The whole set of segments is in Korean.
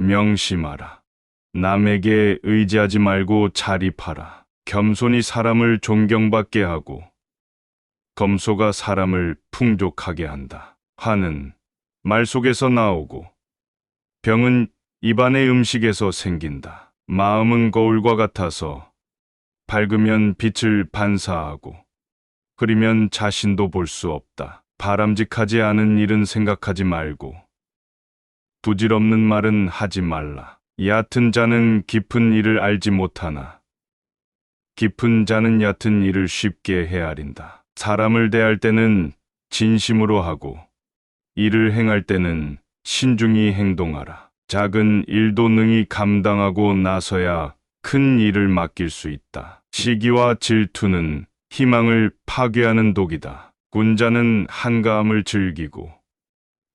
명심하라. 남에게 의지하지 말고 자립하라. 겸손이 사람을 존경받게 하고 검소가 사람을 풍족하게 한다. 화는 말 속에서 나오고 병은 입안의 음식에서 생긴다. 마음은 거울과 같아서 밝으면 빛을 반사하고 흐리면 자신도 볼 수 없다. 바람직하지 않은 일은 생각하지 말고 부질없는 말은 하지 말라. 얕은 자는 깊은 일을 알지 못하나 깊은 자는 얕은 일을 쉽게 헤아린다. 사람을 대할 때는 진심으로 하고 일을 행할 때는 신중히 행동하라. 작은 일도 능히 감당하고 나서야 큰 일을 맡길 수 있다. 시기와 질투는 희망을 파괴하는 독이다. 군자는 한가함을 즐기고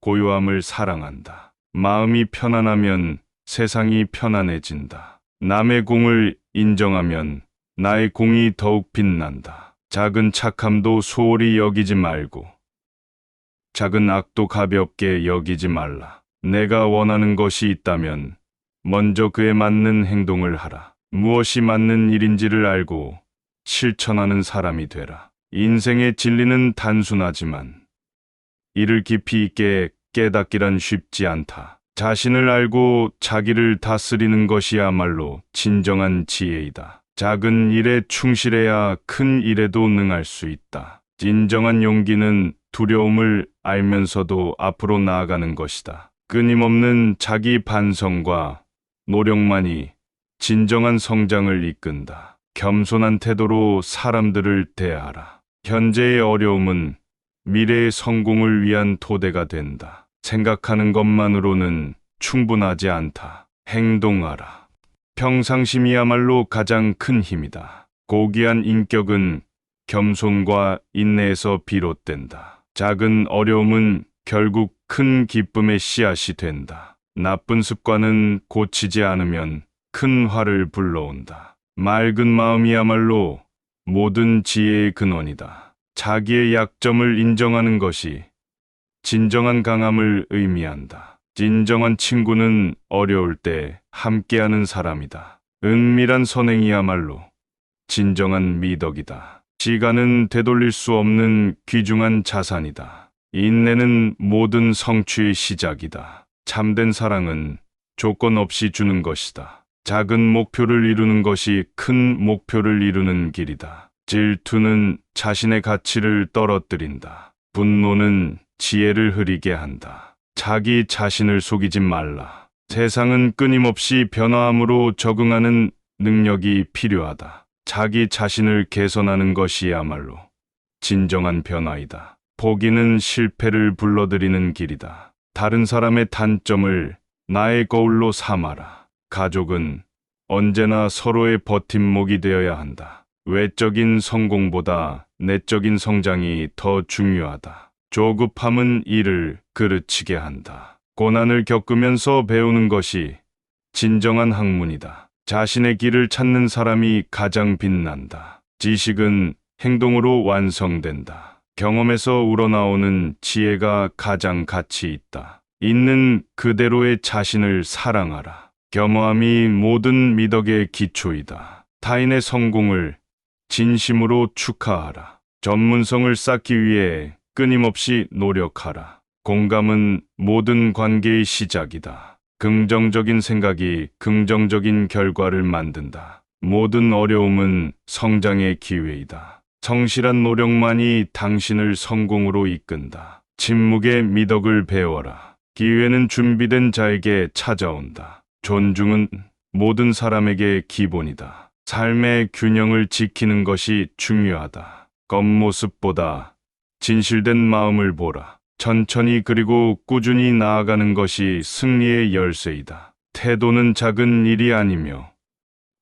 고요함을 사랑한다. 마음이 편안하면 세상이 편안해진다. 남의 공을 인정하면 나의 공이 더욱 빛난다. 작은 착함도 소홀히 여기지 말고 작은 악도 가볍게 여기지 말라. 내가 원하는 것이 있다면 먼저 그에 맞는 행동을 하라. 무엇이 맞는 일인지를 알고 실천하는 사람이 되라. 인생의 진리는 단순하지만 이를 깊이 있게 깨닫기란 쉽지 않다. 자신을 알고 자기를 다스리는 것이야말로 진정한 지혜이다. 작은 일에 충실해야 큰 일에도 능할 수 있다. 진정한 용기는 두려움을 알면서도 앞으로 나아가는 것이다. 끊임없는 자기 반성과 노력만이 진정한 성장을 이끈다. 겸손한 태도로 사람들을 대하라. 현재의 어려움은 미래의 성공을 위한 토대가 된다. 생각하는 것만으로는 충분하지 않다. 행동하라. 평상심이야말로 가장 큰 힘이다. 고귀한 인격은 겸손과 인내에서 비롯된다. 작은 어려움은 결국 큰 기쁨의 씨앗이 된다. 나쁜 습관은 고치지 않으면 큰 화를 불러온다. 맑은 마음이야말로 모든 지혜의 근원이다. 자기의 약점을 인정하는 것이 진정한 강함을 의미한다. 진정한 친구는 어려울 때 함께하는 사람이다. 은밀한 선행이야말로 진정한 미덕이다. 시간은 되돌릴 수 없는 귀중한 자산이다. 인내는 모든 성취의 시작이다. 참된 사랑은 조건 없이 주는 것이다. 작은 목표를 이루는 것이 큰 목표를 이루는 길이다. 질투는 자신의 가치를 떨어뜨린다. 분노는 지혜를 흐리게 한다. 자기 자신을 속이지 말라. 세상은 끊임없이 변화함으로 적응하는 능력이 필요하다. 자기 자신을 개선하는 것이야말로 진정한 변화이다. 포기는 실패를 불러들이는 길이다. 다른 사람의 단점을 나의 거울로 삼아라. 가족은 언제나 서로의 버팀목이 되어야 한다. 외적인 성공보다 내적인 성장이 더 중요하다. 조급함은 일을 그르치게 한다. 고난을 겪으면서 배우는 것이 진정한 학문이다. 자신의 길을 찾는 사람이 가장 빛난다. 지식은 행동으로 완성된다. 경험에서 우러나오는 지혜가 가장 가치 있다. 있는 그대로의 자신을 사랑하라. 겸허함이 모든 미덕의 기초이다. 타인의 성공을 진심으로 축하하라. 전문성을 쌓기 위해 끊임없이 노력하라. 공감은 모든 관계의 시작이다. 긍정적인 생각이 긍정적인 결과를 만든다. 모든 어려움은 성장의 기회이다. 성실한 노력만이 당신을 성공으로 이끈다. 침묵의 미덕을 배워라. 기회는 준비된 자에게 찾아온다. 존중은 모든 사람에게 기본이다. 삶의 균형을 지키는 것이 중요하다. 겉모습보다 진실된 마음을 보라. 천천히 그리고 꾸준히 나아가는 것이 승리의 열쇠이다. 태도는 작은 일이 아니며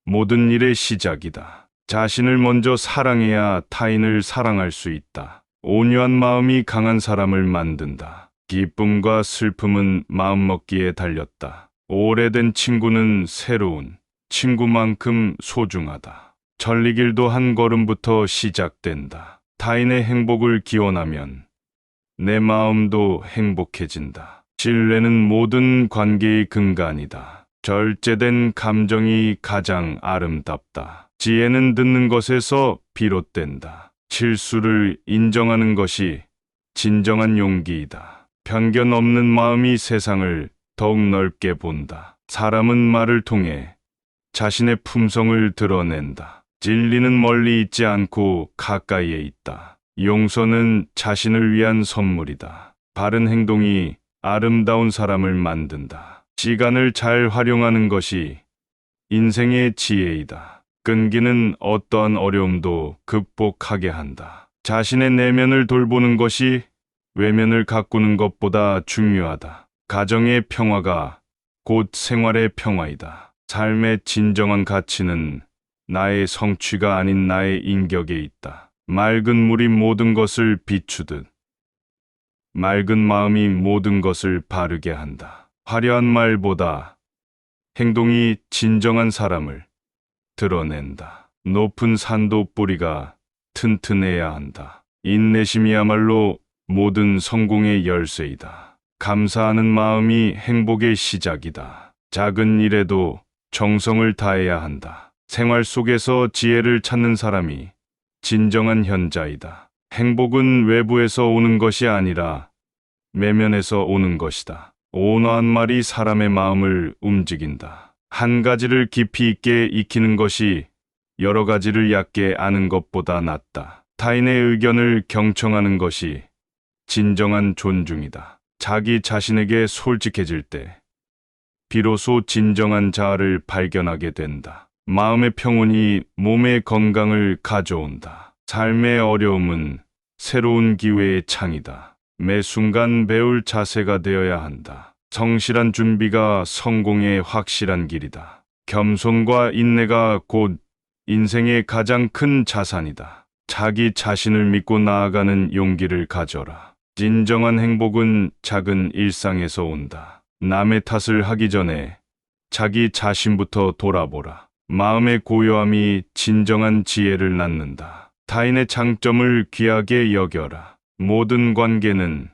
모든 일의 시작이다. 자신을 먼저 사랑해야 타인을 사랑할 수 있다. 온유한 마음이 강한 사람을 만든다. 기쁨과 슬픔은 마음먹기에 달렸다. 오래된 친구는 새로운 친구만큼 소중하다. 천리길도 한 걸음부터 시작된다. 타인의 행복을 기원하면 내 마음도 행복해진다. 신뢰는 모든 관계의 근간이다. 절제된 감정이 가장 아름답다. 지혜는 듣는 것에서 비롯된다. 실수를 인정하는 것이 진정한 용기이다. 편견 없는 마음이 세상을 더욱 넓게 본다. 사람은 말을 통해 자신의 품성을 드러낸다. 진리는 멀리 있지 않고 가까이에 있다. 용서는 자신을 위한 선물이다. 바른 행동이 아름다운 사람을 만든다. 시간을 잘 활용하는 것이 인생의 지혜이다. 끈기는 어떠한 어려움도 극복하게 한다. 자신의 내면을 돌보는 것이 외면을 가꾸는 것보다 중요하다. 가정의 평화가 곧 생활의 평화이다. 삶의 진정한 가치는 나의 성취가 아닌 나의 인격에 있다. 맑은 물이 모든 것을 비추듯 맑은 마음이 모든 것을 바르게 한다. 화려한 말보다 행동이 진정한 사람을 드러낸다. 높은 산도 뿌리가 튼튼해야 한다. 인내심이야말로 모든 성공의 열쇠이다. 감사하는 마음이 행복의 시작이다. 작은 일에도 정성을 다해야 한다. 생활 속에서 지혜를 찾는 사람이 진정한 현자이다. 행복은 외부에서 오는 것이 아니라 내면에서 오는 것이다. 온화한 말이 사람의 마음을 움직인다. 한 가지를 깊이 있게 익히는 것이 여러 가지를 얕게 아는 것보다 낫다. 타인의 의견을 경청하는 것이 진정한 존중이다. 자기 자신에게 솔직해질 때 비로소 진정한 자아를 발견하게 된다. 마음의 평온이 몸의 건강을 가져온다. 삶의 어려움은 새로운 기회의 창이다. 매 순간 배울 자세가 되어야 한다. 성실한 준비가 성공의 확실한 길이다. 겸손과 인내가 곧 인생의 가장 큰 자산이다. 자기 자신을 믿고 나아가는 용기를 가져라. 진정한 행복은 작은 일상에서 온다. 남의 탓을 하기 전에 자기 자신부터 돌아보라. 마음의 고요함이 진정한 지혜를 낳는다. 타인의 장점을 귀하게 여겨라. 모든 관계는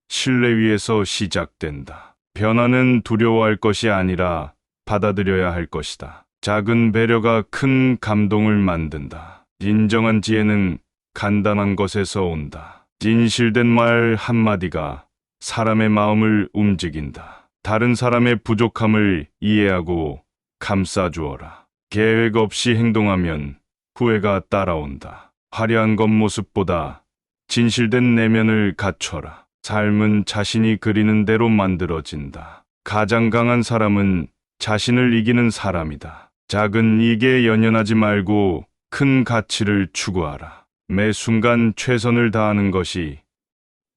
신뢰 위에서 시작된다. 변화는 두려워할 것이 아니라 받아들여야 할 것이다. 작은 배려가 큰 감동을 만든다. 진정한 지혜는 간단한 것에서 온다. 진실된 말 한마디가 사람의 마음을 움직인다. 다른 사람의 부족함을 이해하고 감싸주어라. 계획 없이 행동하면 후회가 따라온다. 화려한 겉모습보다 진실된 내면을 갖춰라. 삶은 자신이 그리는 대로 만들어진다. 가장 강한 사람은 자신을 이기는 사람이다. 작은 이익에 연연하지 말고 큰 가치를 추구하라. 매 순간 최선을 다하는 것이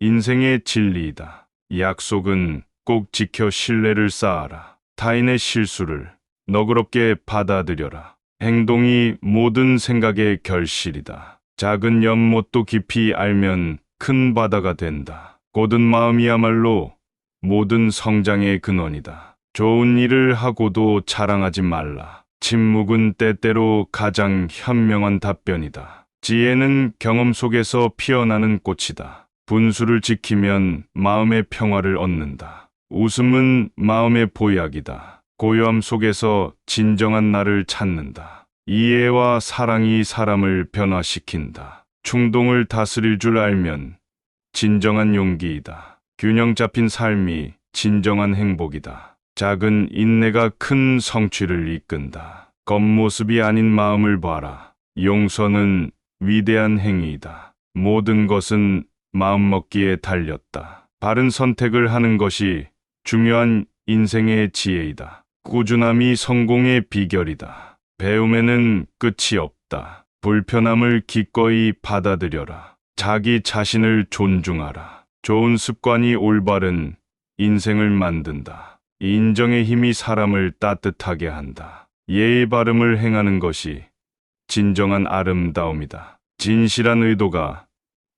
인생의 진리이다. 약속은 꼭 지켜 신뢰를 쌓아라. 타인의 실수를 너그럽게 받아들여라. 행동이 모든 생각의 결실이다. 작은 연못도 깊이 알면 큰 바다가 된다. 고든 마음이야말로 모든 성장의 근원이다. 좋은 일을 하고도 자랑하지 말라. 침묵은 때때로 가장 현명한 답변이다. 지혜는 경험 속에서 피어나는 꽃이다. 분수를 지키면 마음의 평화를 얻는다. 웃음은 마음의 보약이다. 고요함 속에서 진정한 나를 찾는다. 이해와 사랑이 사람을 변화시킨다. 충동을 다스릴 줄 알면 진정한 용기이다. 균형 잡힌 삶이 진정한 행복이다. 작은 인내가 큰 성취를 이끈다. 겉모습이 아닌 마음을 봐라. 용서는 위대한 행위이다. 모든 것은 마음먹기에 달렸다. 바른 선택을 하는 것이 중요한 인생의 지혜이다. 꾸준함이 성공의 비결이다. 배움에는 끝이 없다. 불편함을 기꺼이 받아들여라. 자기 자신을 존중하라. 좋은 습관이 올바른 인생을 만든다. 인정의 힘이 사람을 따뜻하게 한다. 예의 바름을 행하는 것이 진정한 아름다움이다. 진실한 의도가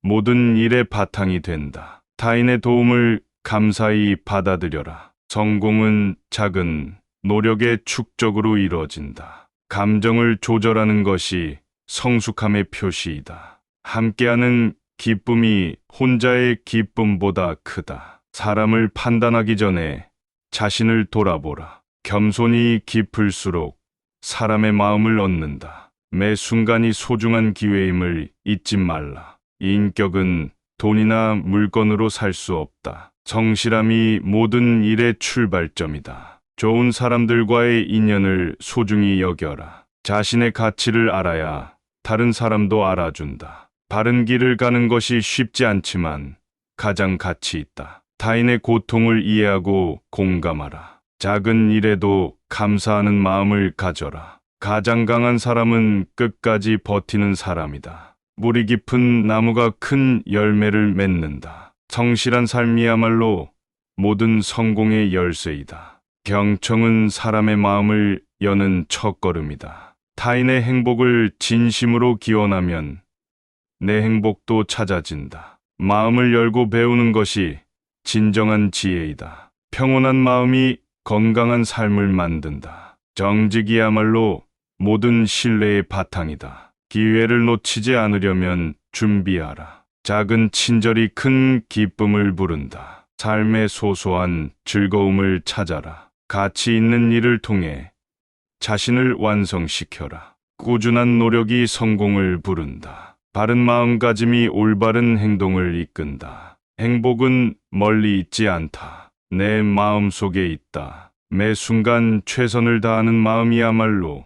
모든 일의 바탕이 된다. 타인의 도움을 감사히 받아들여라. 성공은 작은 노력의 축적으로 이루어진다. 감정을 조절하는 것이 성숙함의 표시이다. 함께하는 기쁨이 혼자의 기쁨보다 크다. 사람을 판단하기 전에 자신을 돌아보라. 겸손이 깊을수록 사람의 마음을 얻는다. 매 순간이 소중한 기회임을 잊지 말라. 인격은 돈이나 물건으로 살 수 없다. 성실함이 모든 일의 출발점이다. 좋은 사람들과의 인연을 소중히 여겨라. 자신의 가치를 알아야 다른 사람도 알아준다. 바른 길을 가는 것이 쉽지 않지만 가장 가치 있다. 타인의 고통을 이해하고 공감하라. 작은 일에도 감사하는 마음을 가져라. 가장 강한 사람은 끝까지 버티는 사람이다. 물이 깊은 나무가 큰 열매를 맺는다. 성실한 삶이야말로 모든 성공의 열쇠이다. 경청은 사람의 마음을 여는 첫걸음이다. 타인의 행복을 진심으로 기원하면 내 행복도 찾아진다. 마음을 열고 배우는 것이 진정한 지혜이다. 평온한 마음이 건강한 삶을 만든다. 정직이야말로 모든 신뢰의 바탕이다. 기회를 놓치지 않으려면 준비하라. 작은 친절이 큰 기쁨을 부른다. 삶의 소소한 즐거움을 찾아라. 가치 있는 일을 통해 자신을 완성시켜라. 꾸준한 노력이 성공을 부른다. 바른 마음가짐이 올바른 행동을 이끈다. 행복은 멀리 있지 않다. 내 마음 속에 있다. 매 순간 최선을 다하는 마음이야말로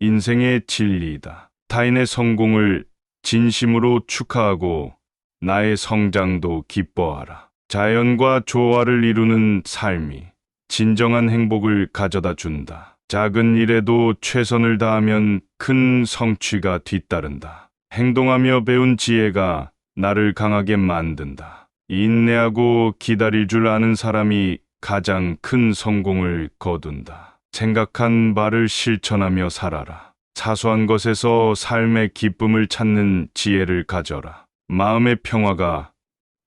인생의 진리이다. 타인의 성공을 진심으로 축하하고 나의 성장도 기뻐하라. 자연과 조화를 이루는 삶이 진정한 행복을 가져다 준다. 작은 일에도 최선을 다하면 큰 성취가 뒤따른다. 행동하며 배운 지혜가 나를 강하게 만든다. 인내하고 기다릴 줄 아는 사람이 가장 큰 성공을 거둔다. 생각한 바를 실천하며 살아라. 사소한 것에서 삶의 기쁨을 찾는 지혜를 가져라. 마음의 평화가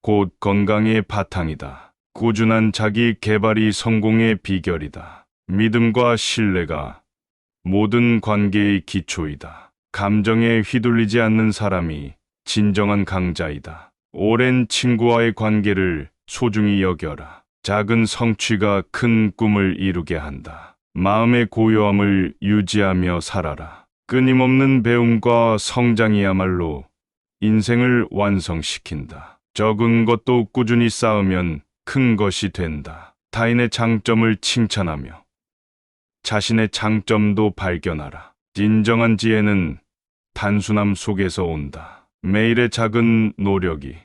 곧 건강의 바탕이다. 꾸준한 자기 개발이 성공의 비결이다. 믿음과 신뢰가 모든 관계의 기초이다. 감정에 휘둘리지 않는 사람이 진정한 강자이다. 오랜 친구와의 관계를 소중히 여겨라. 작은 성취가 큰 꿈을 이루게 한다. 마음의 고요함을 유지하며 살아라. 끊임없는 배움과 성장이야말로 인생을 완성시킨다. 적은 것도 꾸준히 쌓으면 큰 것이 된다. 타인의 장점을 칭찬하며 자신의 장점도 발견하라. 진정한 지혜는 단순함 속에서 온다. 매일의 작은 노력이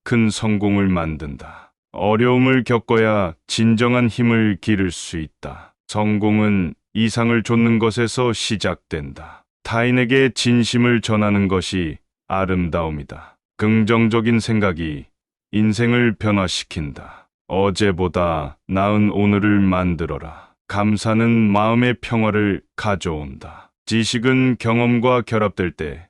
큰 성공을 만든다. 어려움을 겪어야 진정한 힘을 기를 수 있다. 성공은 이상을 좇는 것에서 시작된다. 타인에게 진심을 전하는 것이 아름다움이다. 긍정적인 생각이 인생을 변화시킨다. 어제보다 나은 오늘을 만들어라. 감사는 마음의 평화를 가져온다. 지식은 경험과 결합될 때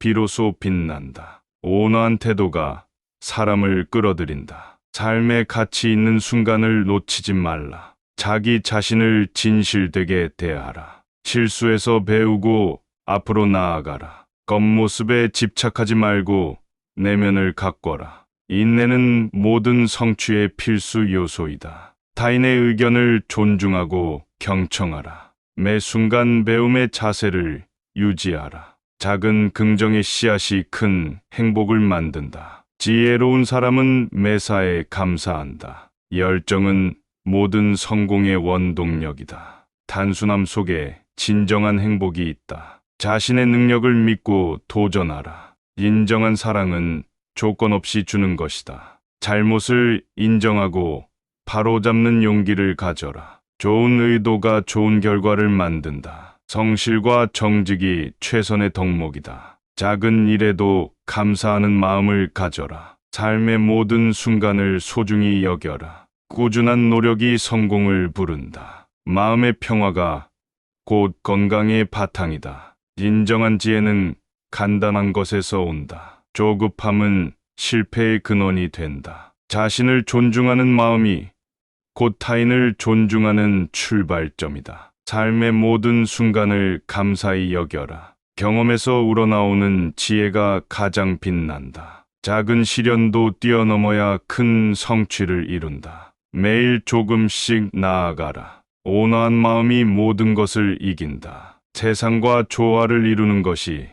비로소 빛난다. 온화한 태도가 사람을 끌어들인다. 삶의 가치 있는 순간을 놓치지 말라. 자기 자신을 진실되게 대하라. 실수에서 배우고 앞으로 나아가라. 겉모습에 집착하지 말고 내면을 가꿔라. 인내는 모든 성취의 필수 요소이다. 타인의 의견을 존중하고 경청하라. 매 순간 배움의 자세를 유지하라. 작은 긍정의 씨앗이 큰 행복을 만든다. 지혜로운 사람은 매사에 감사한다. 열정은 모든 성공의 원동력이다. 단순함 속에 진정한 행복이 있다. 자신의 능력을 믿고 도전하라. 인정한 사랑은 조건 없이 주는 것이다. 잘못을 인정하고 바로잡는 용기를 가져라. 좋은 의도가 좋은 결과를 만든다. 성실과 정직이 최선의 덕목이다. 작은 일에도 감사하는 마음을 가져라. 삶의 모든 순간을 소중히 여겨라. 꾸준한 노력이 성공을 부른다. 마음의 평화가 곧 건강의 바탕이다. 진정한 지혜는 간단한 것에서 온다. 조급함은 실패의 근원이 된다. 자신을 존중하는 마음이 곧 타인을 존중하는 출발점이다. 삶의 모든 순간을 감사히 여겨라. 경험에서 우러나오는 지혜가 가장 빛난다. 작은 시련도 뛰어넘어야 큰 성취를 이룬다. 매일 조금씩 나아가라. 온화한 마음이 모든 것을 이긴다. 세상과 조화를 이루는 것이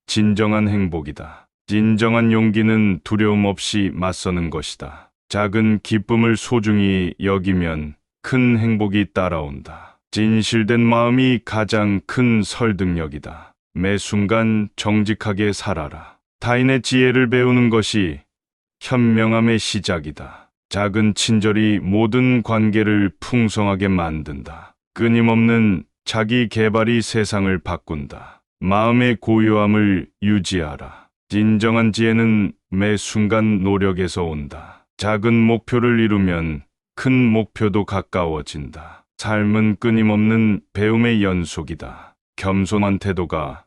진정한 행복이다. 진정한 용기는 두려움 없이 맞서는 것이다. 작은 기쁨을 소중히 여기면 큰 행복이 따라온다. 진실된 마음이 가장 큰 설득력이다. 매 순간 정직하게 살아라. 타인의 지혜를 배우는 것이 현명함의 시작이다. 작은 친절이 모든 관계를 풍성하게 만든다. 끊임없는 자기 개발이 세상을 바꾼다. 마음의 고요함을 유지하라. 진정한 지혜는 매 순간 노력에서 온다. 작은 목표를 이루면 큰 목표도 가까워진다. 삶은 끊임없는 배움의 연속이다. 겸손한 태도가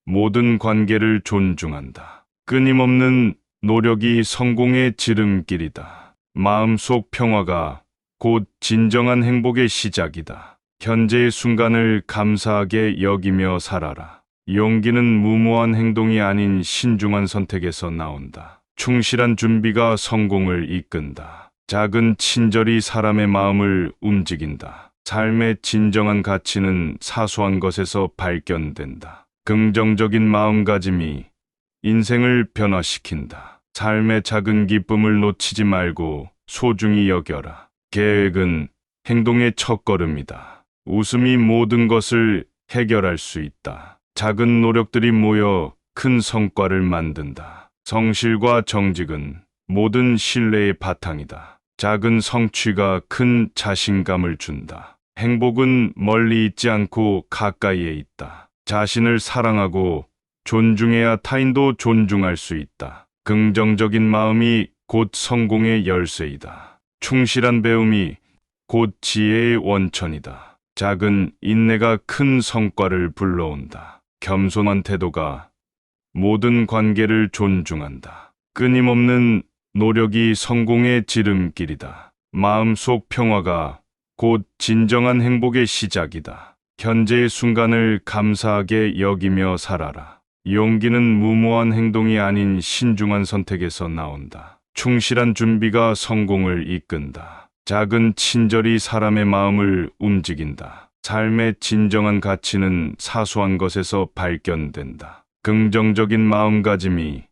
모든 관계를 존중한다. 끊임없는 노력이 성공의 지름길이다. 마음속 평화가 곧 진정한 행복의 시작이다. 현재의 순간을 감사하게 여기며 살아라. 용기는 무모한 행동이 아닌 신중한 선택에서 나온다. 충실한 준비가 성공을 이끈다. 작은 친절이 사람의 마음을 움직인다. 삶의 진정한 가치는 사소한 것에서 발견된다. 긍정적인 마음가짐이 인생을 변화시킨다. 삶의 작은 기쁨을 놓치지 말고 소중히 여겨라. 계획은 행동의 첫걸음이다. 웃음이 모든 것을 해결할 수 있다. 작은 노력들이 모여 큰 성과를 만든다. 성실과 정직은 모든 신뢰의 바탕이다. 작은 성취가 큰 자신감을 준다. 행복은 멀리 있지 않고 가까이에 있다. 자신을 사랑하고 존중해야 타인도 존중할 수 있다. 긍정적인 마음이 곧 성공의 열쇠이다. 충실한 배움이 곧 지혜의 원천이다. 작은 인내가 큰 성과를 불러온다. 겸손한 태도가 모든 관계를 존중한다. 끊임없는 노력이 성공의 지름길이다. 마음속 평화가 곧 진정한 행복의 시작이다. 현재의 순간을 감사하게 여기며 살아라. 용기는 무모한 행동이 아닌 신중한 선택에서 나온다. 충실한 준비가 성공을 이끈다. 작은 친절이 사람의 마음을 움직인다. 삶의 진정한 가치는 사소한 것에서 발견된다. 긍정적인 마음가짐이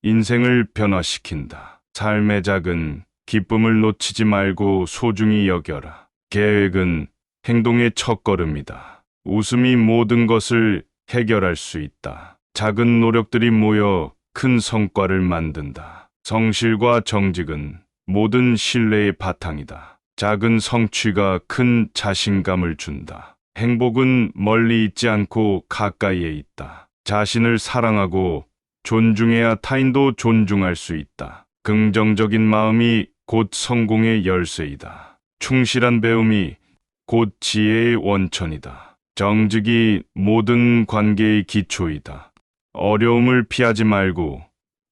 인생을 변화시킨다. 삶의 작은 기쁨을 놓치지 말고 소중히 여겨라. 계획은 행동의 첫걸음이다. 웃음이 모든 것을 해결할 수 있다. 작은 노력들이 모여 큰 성과를 만든다. 성실과 정직은 모든 신뢰의 바탕이다. 작은 성취가 큰 자신감을 준다. 행복은 멀리 있지 않고 가까이에 있다. 자신을 사랑하고 존중해야 타인도 존중할 수 있다. 긍정적인 마음이 곧 성공의 열쇠이다. 충실한 배움이 곧 지혜의 원천이다. 정직이 모든 관계의 기초이다. 어려움을 피하지 말고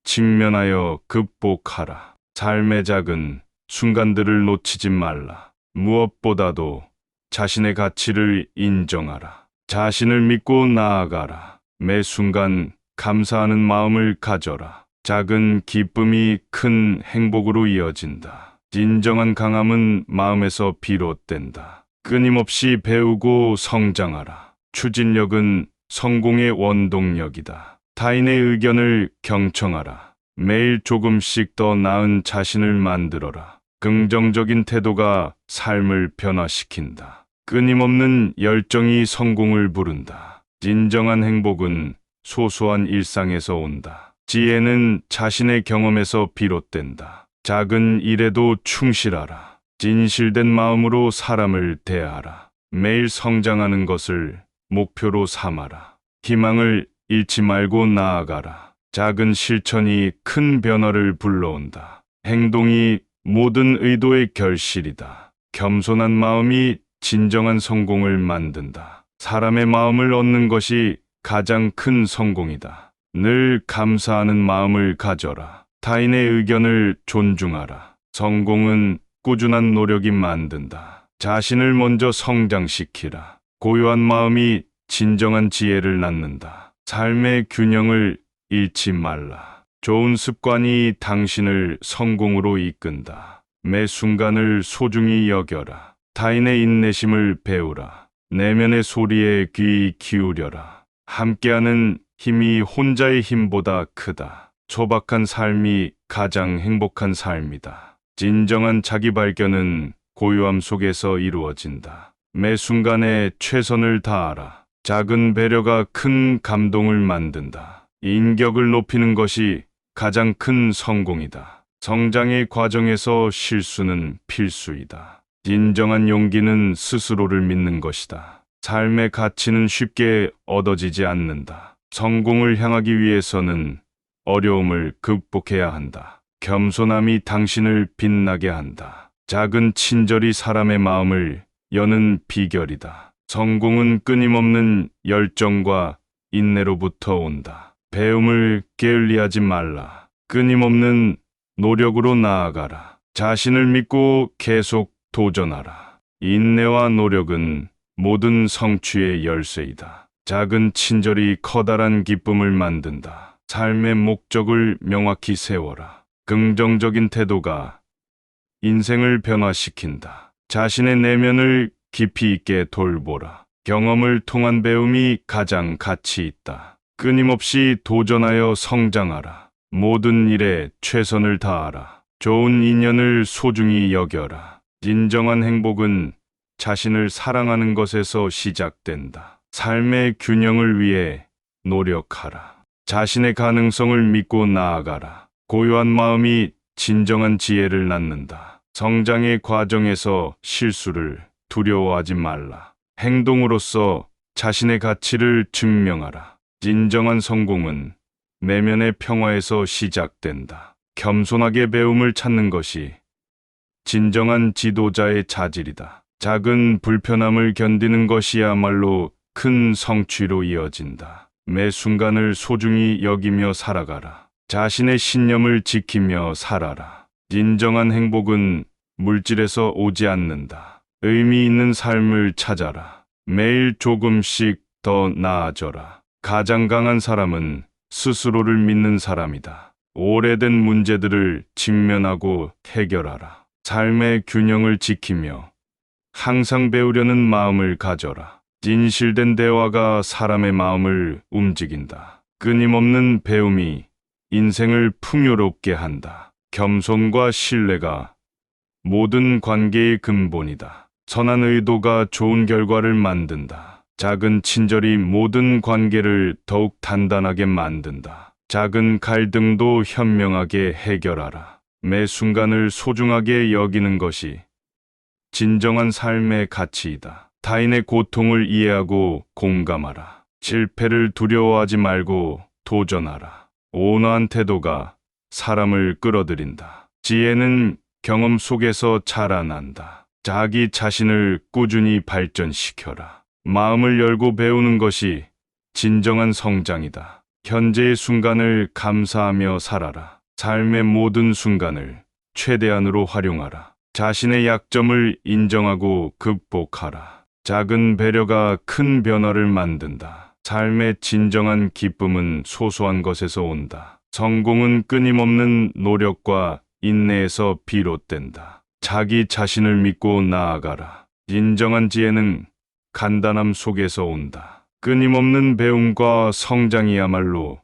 직면하여 극복하라. 삶의 작은 순간들을 놓치지 말라. 무엇보다도 자신의 가치를 인정하라. 자신을 믿고 나아가라. 매 순간 감사하는 마음을 가져라. 작은 기쁨이 큰 행복으로 이어진다. 진정한 강함은 마음에서 비롯된다. 끊임없이 배우고 성장하라. 추진력은 성공의 원동력이다. 타인의 의견을 경청하라. 매일 조금씩 더 나은 자신을 만들어라. 긍정적인 태도가 삶을 변화시킨다. 끊임없는 열정이 성공을 부른다. 진정한 행복은 소소한 일상에서 온다. 지혜는 자신의 경험에서 비롯된다. 작은 일에도 충실하라. 진실된 마음으로 사람을 대하라. 매일 성장하는 것을 목표로 삼아라. 희망을 잃지 말고 나아가라. 작은 실천이 큰 변화를 불러온다. 행동이 모든 의도의 결실이다. 겸손한 마음이 진정한 성공을 만든다. 사람의 마음을 얻는 것이 가장 큰 성공이다. 늘 감사하는 마음을 가져라. 타인의 의견을 존중하라. 성공은 꾸준한 노력이 만든다. 자신을 먼저 성장시키라. 고요한 마음이 진정한 지혜를 낳는다. 삶의 균형을 잃지 말라. 좋은 습관이 당신을 성공으로 이끈다. 매 순간을 소중히 여겨라. 타인의 인내심을 배우라. 내면의 소리에 귀 기울여라. 함께하는 힘이 혼자의 힘보다 크다. 소박한 삶이 가장 행복한 삶이다. 진정한 자기 발견은 고요함 속에서 이루어진다. 매 순간에 최선을 다하라. 작은 배려가 큰 감동을 만든다. 인격을 높이는 것이 가장 큰 성공이다. 성장의 과정에서 실수는 필수이다. 진정한 용기는 스스로를 믿는 것이다. 삶의 가치는 쉽게 얻어지지 않는다. 성공을 향하기 위해서는 어려움을 극복해야 한다. 겸손함이 당신을 빛나게 한다. 작은 친절이 사람의 마음을 여는 비결이다. 성공은 끊임없는 열정과 인내로부터 온다. 배움을 게을리하지 말라. 끊임없는 노력으로 나아가라. 자신을 믿고 계속 도전하라. 인내와 노력은 모든 성취의 열쇠이다. 작은 친절이 커다란 기쁨을 만든다. 삶의 목적을 명확히 세워라. 긍정적인 태도가 인생을 변화시킨다. 자신의 내면을 깊이 있게 돌보라. 경험을 통한 배움이 가장 가치 있다. 끊임없이 도전하여 성장하라. 모든 일에 최선을 다하라. 좋은 인연을 소중히 여겨라. 진정한 행복은 자신을 사랑하는 것에서 시작된다. 삶의 균형을 위해 노력하라. 자신의 가능성을 믿고 나아가라. 고요한 마음이 진정한 지혜를 낳는다. 성장의 과정에서 실수를 두려워하지 말라. 행동으로써 자신의 가치를 증명하라. 진정한 성공은 내면의 평화에서 시작된다. 겸손하게 배움을 찾는 것이 진정한 지도자의 자질이다. 작은 불편함을 견디는 것이야말로 큰 성취로 이어진다. 매 순간을 소중히 여기며 살아가라. 자신의 신념을 지키며 살아라. 진정한 행복은 물질에서 오지 않는다. 의미 있는 삶을 찾아라. 매일 조금씩 더 나아져라. 가장 강한 사람은 스스로를 믿는 사람이다. 오래된 문제들을 직면하고 해결하라. 삶의 균형을 지키며 항상 배우려는 마음을 가져라. 진실된 대화가 사람의 마음을 움직인다. 끊임없는 배움이 인생을 풍요롭게 한다. 겸손과 신뢰가 모든 관계의 근본이다. 선한 의도가 좋은 결과를 만든다. 작은 친절이 모든 관계를 더욱 단단하게 만든다. 작은 갈등도 현명하게 해결하라. 매 순간을 소중하게 여기는 것이 진정한 삶의 가치이다. 타인의 고통을 이해하고 공감하라. 실패를 두려워하지 말고 도전하라. 온화한 태도가 사람을 끌어들인다. 지혜는 경험 속에서 자라난다. 자기 자신을 꾸준히 발전시켜라. 마음을 열고 배우는 것이 진정한 성장이다. 현재의 순간을 감사하며 살아라. 삶의 모든 순간을 최대한으로 활용하라. 자신의 약점을 인정하고 극복하라. 작은 배려가 큰 변화를 만든다. 삶의 진정한 기쁨은 소소한 것에서 온다. 성공은 끊임없는 노력과 인내에서 비롯된다. 자기 자신을 믿고 나아가라. 진정한 지혜는 간단함 속에서 온다. 끊임없는 배움과 성장이야말로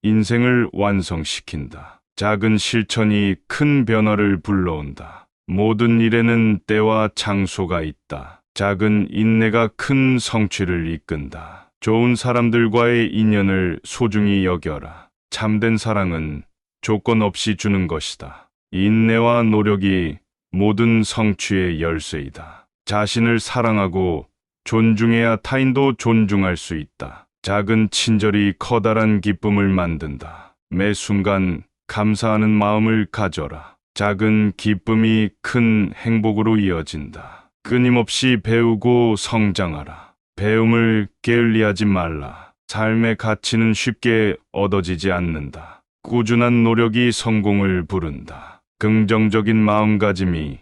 인생을 완성시킨다. 작은 실천이 큰 변화를 불러온다. 모든 일에는 때와 장소가 있다. 작은 인내가 큰 성취를 이끈다. 좋은 사람들과의 인연을 소중히 여겨라. 참된 사랑은 조건 없이 주는 것이다. 인내와 노력이 모든 성취의 열쇠이다. 자신을 사랑하고 존중해야 타인도 존중할 수 있다. 작은 친절이 커다란 기쁨을 만든다. 매 순간 감사하는 마음을 가져라. 작은 기쁨이 큰 행복으로 이어진다. 끊임없이 배우고 성장하라. 배움을 게을리하지 말라. 삶의 가치는 쉽게 얻어지지 않는다. 꾸준한 노력이 성공을 부른다. 긍정적인 마음가짐이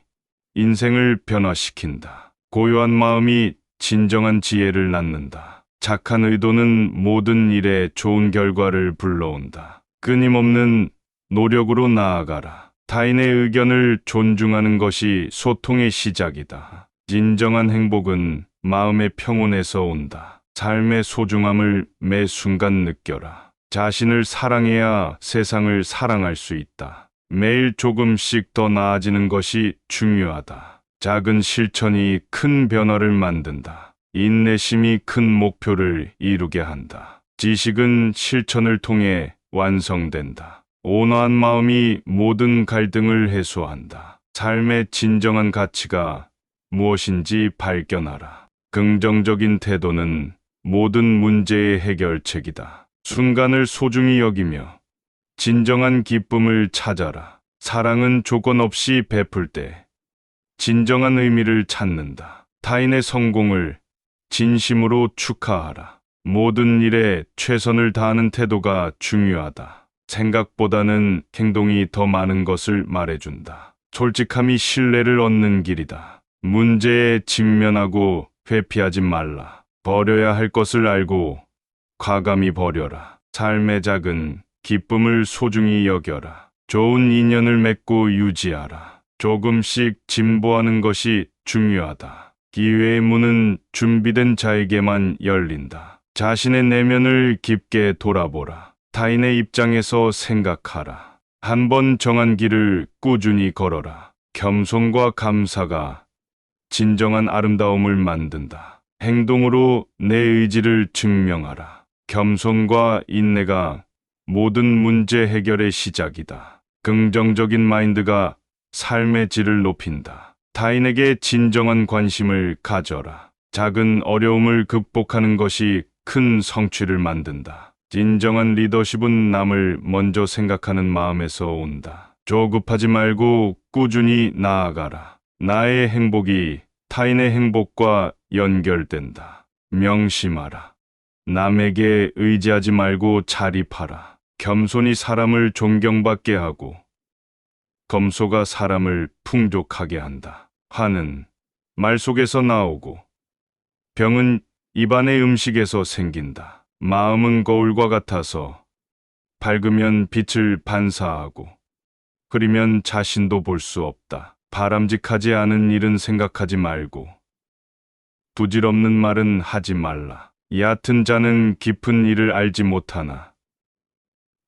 인생을 변화시킨다. 고요한 마음이 진정한 지혜를 낳는다. 착한 의도는 모든 일에 좋은 결과를 불러온다. 끊임없는 노력으로 나아가라. 타인의 의견을 존중하는 것이 소통의 시작이다. 진정한 행복은 마음의 평온에서 온다. 삶의 소중함을 매 순간 느껴라. 자신을 사랑해야 세상을 사랑할 수 있다. 매일 조금씩 더 나아지는 것이 중요하다. 작은 실천이 큰 변화를 만든다. 인내심이 큰 목표를 이루게 한다. 지식은 실천을 통해 완성된다. 온화한 마음이 모든 갈등을 해소한다. 삶의 진정한 가치가 무엇인지 발견하라. 긍정적인 태도는 모든 문제의 해결책이다. 순간을 소중히 여기며 진정한 기쁨을 찾아라. 사랑은 조건 없이 베풀 때 진정한 의미를 찾는다. 타인의 성공을 진심으로 축하하라. 모든 일에 최선을 다하는 태도가 중요하다. 생각보다는 행동이 더 많은 것을 말해준다. 솔직함이 신뢰를 얻는 길이다. 문제에 직면하고 회피하지 말라. 버려야 할 것을 알고 과감히 버려라. 삶의 작은 기쁨을 소중히 여겨라. 좋은 인연을 맺고 유지하라. 조금씩 진보하는 것이 중요하다. 기회의 문은 준비된 자에게만 열린다. 자신의 내면을 깊게 돌아보라. 타인의 입장에서 생각하라. 한번 정한 길을 꾸준히 걸어라. 겸손과 감사가 진정한 아름다움을 만든다. 행동으로 내 의지를 증명하라. 겸손과 인내가 모든 문제 해결의 시작이다. 긍정적인 마인드가 삶의 질을 높인다. 타인에게 진정한 관심을 가져라. 작은 어려움을 극복하는 것이 큰 성취를 만든다. 진정한 리더십은 남을 먼저 생각하는 마음에서 온다. 조급하지 말고 꾸준히 나아가라. 나의 행복이 타인의 행복과 연결된다. 명심하라. 남에게 의지하지 말고 자립하라. 겸손이 사람을 존경받게 하고 검소가 사람을 풍족하게 한다. 화는 말 속에서 나오고 병은 입안의 음식에서 생긴다. 마음은 거울과 같아서 밝으면 빛을 반사하고 흐리면 자신도 볼 수 없다. 바람직하지 않은 일은 생각하지 말고 부질없는 말은 하지 말라. 얕은 자는 깊은 일을 알지 못하나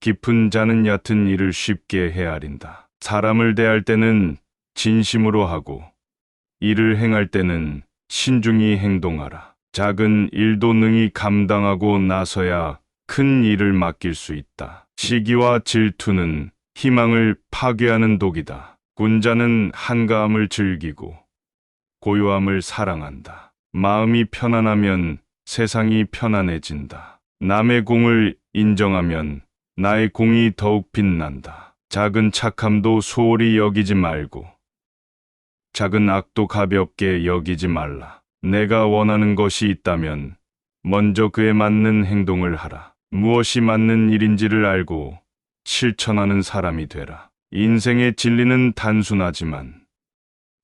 깊은 자는 얕은 일을 쉽게 헤아린다. 사람을 대할 때는 진심으로 하고 일을 행할 때는 신중히 행동하라. 작은 일도 능히 감당하고 나서야 큰 일을 맡길 수 있다. 시기와 질투는 희망을 파괴하는 독이다. 군자는 한가함을 즐기고 고요함을 사랑한다. 마음이 편안하면 세상이 편안해진다. 남의 공을 인정하면 나의 공이 더욱 빛난다. 작은 착함도 소홀히 여기지 말고 작은 악도 가볍게 여기지 말라. 내가 원하는 것이 있다면 먼저 그에 맞는 행동을 하라. 무엇이 맞는 일인지를 알고 실천하는 사람이 되라. 인생의 진리는 단순하지만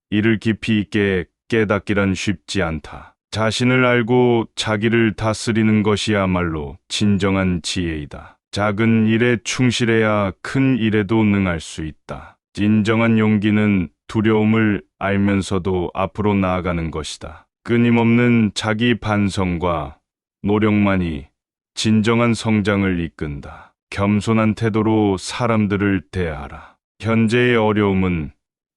이를 깊이 있게 깨닫기란 쉽지 않다. 자신을 알고 자기를 다스리는 것이야말로 진정한 지혜이다. 작은 일에 충실해야 큰 일에도 능할 수 있다. 진정한 용기는 두려움을 알면서도 앞으로 나아가는 것이다. 끊임없는 자기 반성과 노력만이 진정한 성장을 이끈다. 겸손한 태도로 사람들을 대하라. 현재의 어려움은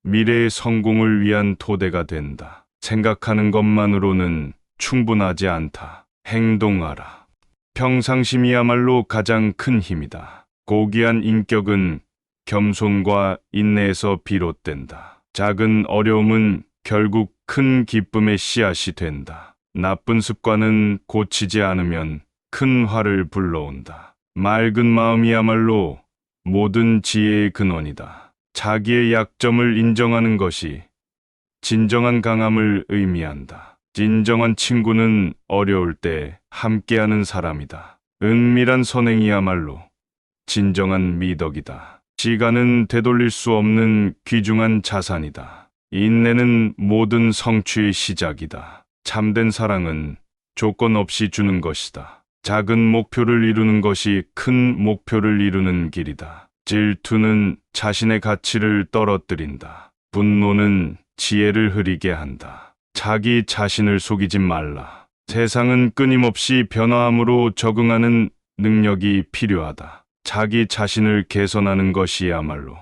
미래의 성공을 위한 토대가 된다. 생각하는 것만으로는 충분하지 않다. 행동하라. 평상심이야말로 가장 큰 힘이다. 고귀한 인격은 겸손과 인내에서 비롯된다. 작은 어려움은 결국 큰 기쁨의 씨앗이 된다. 나쁜 습관은 고치지 않으면 큰 화를 불러온다. 맑은 마음이야말로 모든 지혜의 근원이다. 자기의 약점을 인정하는 것이 진정한 강함을 의미한다. 진정한 친구는 어려울 때 함께하는 사람이다. 은밀한 선행이야말로 진정한 미덕이다. 시간은 되돌릴 수 없는 귀중한 자산이다. 인내는 모든 성취의 시작이다. 참된 사랑은 조건 없이 주는 것이다. 작은 목표를 이루는 것이 큰 목표를 이루는 길이다. 질투는 자신의 가치를 떨어뜨린다. 분노는 지혜를 흐리게 한다. 자기 자신을 속이지 말라. 세상은 끊임없이 변화함으로 적응하는 능력이 필요하다. 자기 자신을 개선하는 것이야말로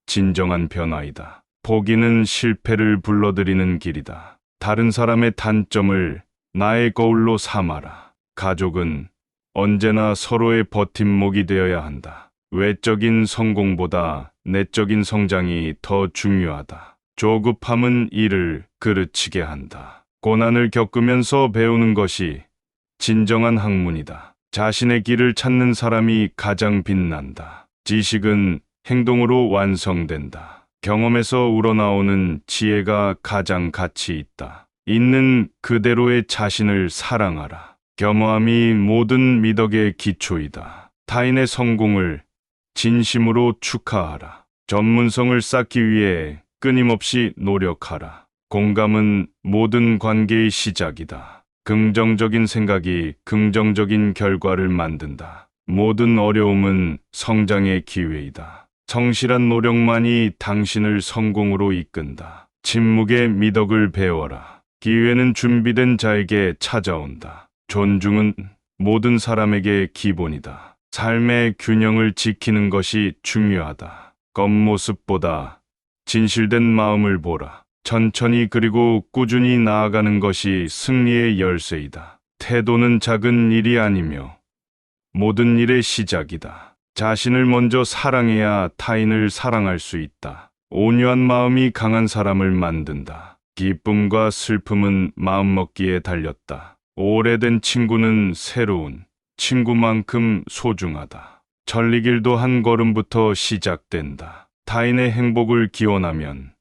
진정한 변화이다. 포기는 실패를 불러들이는 길이다. 다른 사람의 단점을 나의 거울로 삼아라. 가족은 언제나 서로의 버팀목이 되어야 한다. 외적인 성공보다 내적인 성장이 더 중요하다. 조급함은 일을 그르치게 한다. 고난을 겪으면서 배우는 것이 진정한 학문이다. 자신의 길을 찾는 사람이 가장 빛난다. 지식은 행동으로 완성된다. 경험에서 우러나오는 지혜가 가장 가치 있다. 있는 그대로의 자신을 사랑하라. 겸허함이 모든 미덕의 기초이다. 타인의 성공을 진심으로 축하하라. 전문성을 쌓기 위해 끊임없이 노력하라. 공감은 모든 관계의 시작이다. 긍정적인 생각이 긍정적인 결과를 만든다. 모든 어려움은 성장의 기회이다. 성실한 노력만이 당신을 성공으로 이끈다. 침묵의 미덕을 배워라. 기회는 준비된 자에게 찾아온다. 존중은 모든 사람에게 기본이다. 삶의 균형을 지키는 것이 중요하다. 겉모습보다 진실된 마음을 보라. 천천히 그리고 꾸준히 나아가는 것이 승리의 열쇠이다. 태도는 작은 일이 아니며 모든 일의 시작이다. 자신을 먼저 사랑해야 타인을 사랑할 수 있다. 온유한 마음이 강한 사람을 만든다. 기쁨과 슬픔은 마음먹기에 달렸다. 오래된 친구는 새로운 친구만큼 소중하다. 천리길도 한 걸음부터 시작된다. 타인의 행복을 기원하면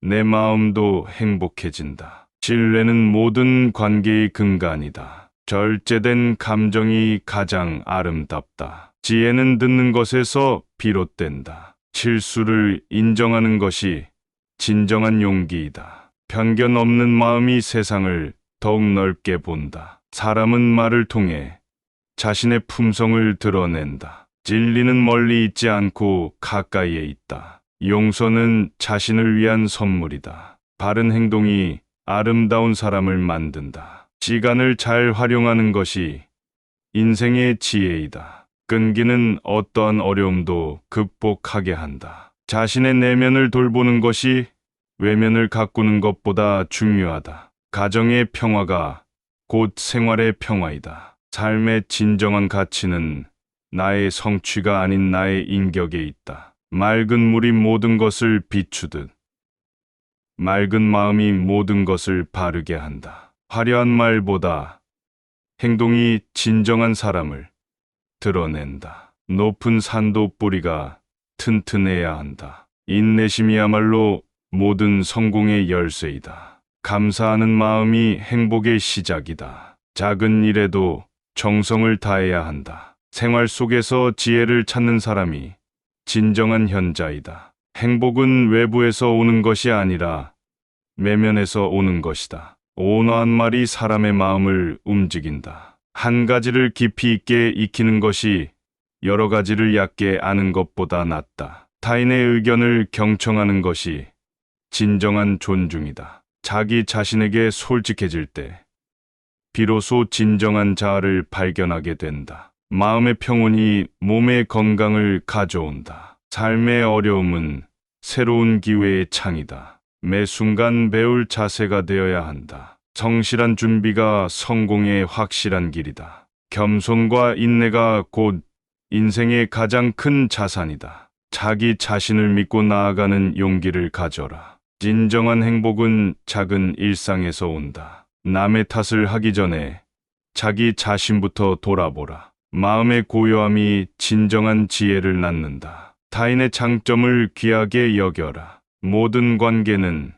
내 마음도 행복해진다. 신뢰는 모든 관계의 근간이다. 절제된 감정이 가장 아름답다. 지혜는 듣는 것에서 비롯된다. 실수를 인정하는 것이 진정한 용기이다. 편견 없는 마음이 세상을 더욱 넓게 본다. 사람은 말을 통해 자신의 품성을 드러낸다. 진리는 멀리 있지 않고 가까이에 있다. 용서는 자신을 위한 선물이다. 바른 행동이 아름다운 사람을 만든다. 시간을 잘 활용하는 것이 인생의 지혜이다. 끈기는 어떠한 어려움도 극복하게 한다. 자신의 내면을 돌보는 것이 외면을 가꾸는 것보다 중요하다. 가정의 평화가 곧 생활의 평화이다. 삶의 진정한 가치는 나의 성취가 아닌 나의 인격에 있다. 맑은 물이 모든 것을 비추듯 맑은 마음이 모든 것을 바르게 한다. 화려한 말보다 행동이 진정한 사람을 드러낸다. 높은 산도 뿌리가 튼튼해야 한다. 인내심이야말로 모든 성공의 열쇠이다. 감사하는 마음이 행복의 시작이다. 작은 일에도 정성을 다해야 한다. 생활 속에서 지혜를 찾는 사람이 진정한 현자이다. 행복은 외부에서 오는 것이 아니라 내면에서 오는 것이다. 온화한 말이 사람의 마음을 움직인다. 한 가지를 깊이 있게 익히는 것이 여러 가지를 얕게 아는 것보다 낫다. 타인의 의견을 경청하는 것이 진정한 존중이다. 자기 자신에게 솔직해질 때 비로소 진정한 자아를 발견하게 된다. 마음의 평온이 몸의 건강을 가져온다. 삶의 어려움은 새로운 기회의 창이다. 매 순간 배울 자세가 되어야 한다. 성실한 준비가 성공의 확실한 길이다. 겸손과 인내가 곧 인생의 가장 큰 자산이다. 자기 자신을 믿고 나아가는 용기를 가져라. 진정한 행복은 작은 일상에서 온다. 남의 탓을 하기 전에 자기 자신부터 돌아보라. 마음의 고요함이 진정한 지혜를 낳는다. 타인의 장점을 귀하게 여겨라. 모든 관계는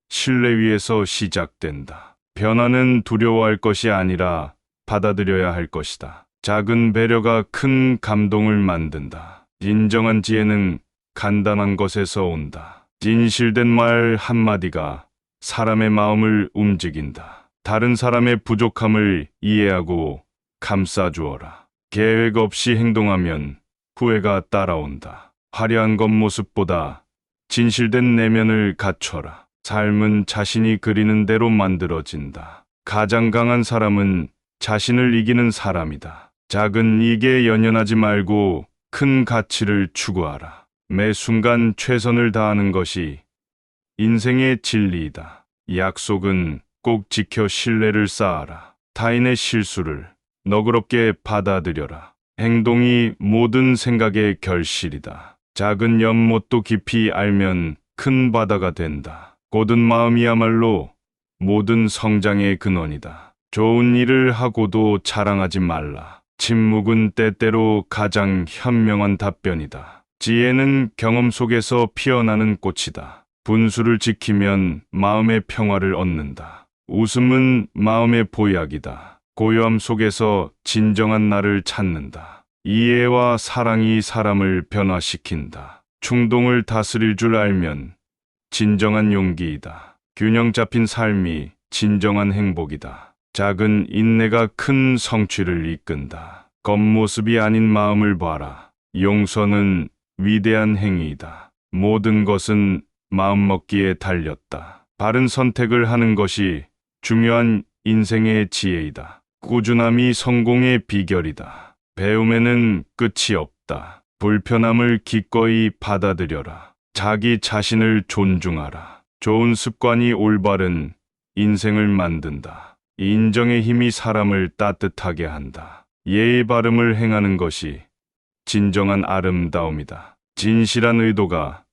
신뢰 위에서 시작된다. 변화는 두려워할 것이 아니라 받아들여야 할 것이다. 작은 배려가 큰 감동을 만든다. 진정한 지혜는 간단한 것에서 온다. 진실된 말 한마디가 사람의 마음을 움직인다. 다른 사람의 부족함을 이해하고 감싸주어라. 계획 없이 행동하면 후회가 따라온다. 화려한 겉모습보다 진실된 내면을 갖춰라. 삶은 자신이 그리는 대로 만들어진다. 가장 강한 사람은 자신을 이기는 사람이다. 작은 이익에 연연하지 말고 큰 가치를 추구하라. 매 순간 최선을 다하는 것이 인생의 진리이다. 약속은 꼭 지켜 신뢰를 쌓아라. 타인의 실수를 너그럽게 받아들여라. 행동이 모든 생각의 결실이다. 작은 연못도 깊이 알면 큰 바다가 된다. 고든 마음이야말로 모든 성장의 근원이다. 좋은 일을 하고도 자랑하지 말라. 침묵은 때때로 가장 현명한 답변이다. 지혜는 경험 속에서 피어나는 꽃이다. 분수를 지키면 마음의 평화를 얻는다. 웃음은 마음의 보약이다. 고요함 속에서 진정한 나를 찾는다. 이해와 사랑이 사람을 변화시킨다. 충동을 다스릴 줄 알면 진정한 용기이다. 균형 잡힌 삶이 진정한 행복이다. 작은 인내가 큰 성취를 이끈다. 겉모습이 아닌 마음을 봐라. 용서는 위대한 행위이다. 모든 것은 마음먹기에 달렸다. 바른 선택을 하는 것이 중요한 인생의 지혜이다. 꾸준함이 성공의 비결이다. 배움에는 끝이 없다. 불편함을 기꺼이 받아들여라. 자기 자신을 존중하라. 좋은 습관이 올바른 인생을 만든다. 인정의 힘이 사람을 따뜻하게 한다. 예의 바름을 행하는 것이 진정한 아름다움이다. 진실한 의도가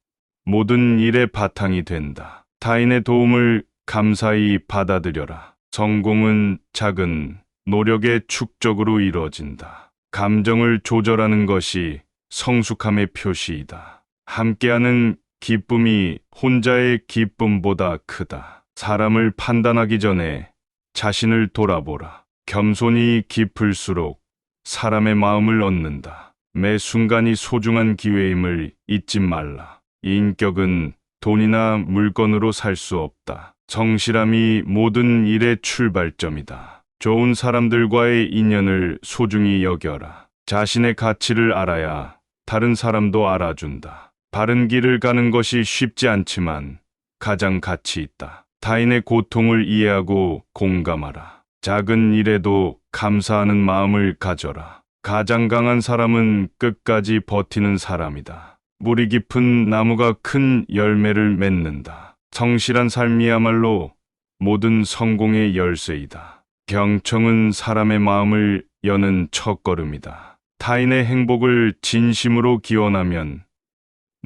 모든 일의 바탕이 된다. 타인의 도움을 감사히 받아들여라. 성공은 작은 노력의 축적으로 이루어진다. 감정을 조절하는 것이 성숙함의 표시이다. 함께하는 기쁨이 혼자의 기쁨보다 크다. 사람을 판단하기 전에 자신을 돌아보라. 겸손이 깊을수록 사람의 마음을 얻는다. 매 순간이 소중한 기회임을 잊지 말라. 인격은 돈이나 물건으로 살 수 없다. 성실함이 모든 일의 출발점이다. 좋은 사람들과의 인연을 소중히 여겨라. 자신의 가치를 알아야 다른 사람도 알아준다. 바른 길을 가는 것이 쉽지 않지만 가장 가치 있다. 타인의 고통을 이해하고 공감하라. 작은 일에도 감사하는 마음을 가져라. 가장 강한 사람은 끝까지 버티는 사람이다. 물이 깊은 나무가 큰 열매를 맺는다. 성실한 삶이야말로 모든 성공의 열쇠이다. 경청은 사람의 마음을 여는 첫걸음이다. 타인의 행복을 진심으로 기원하면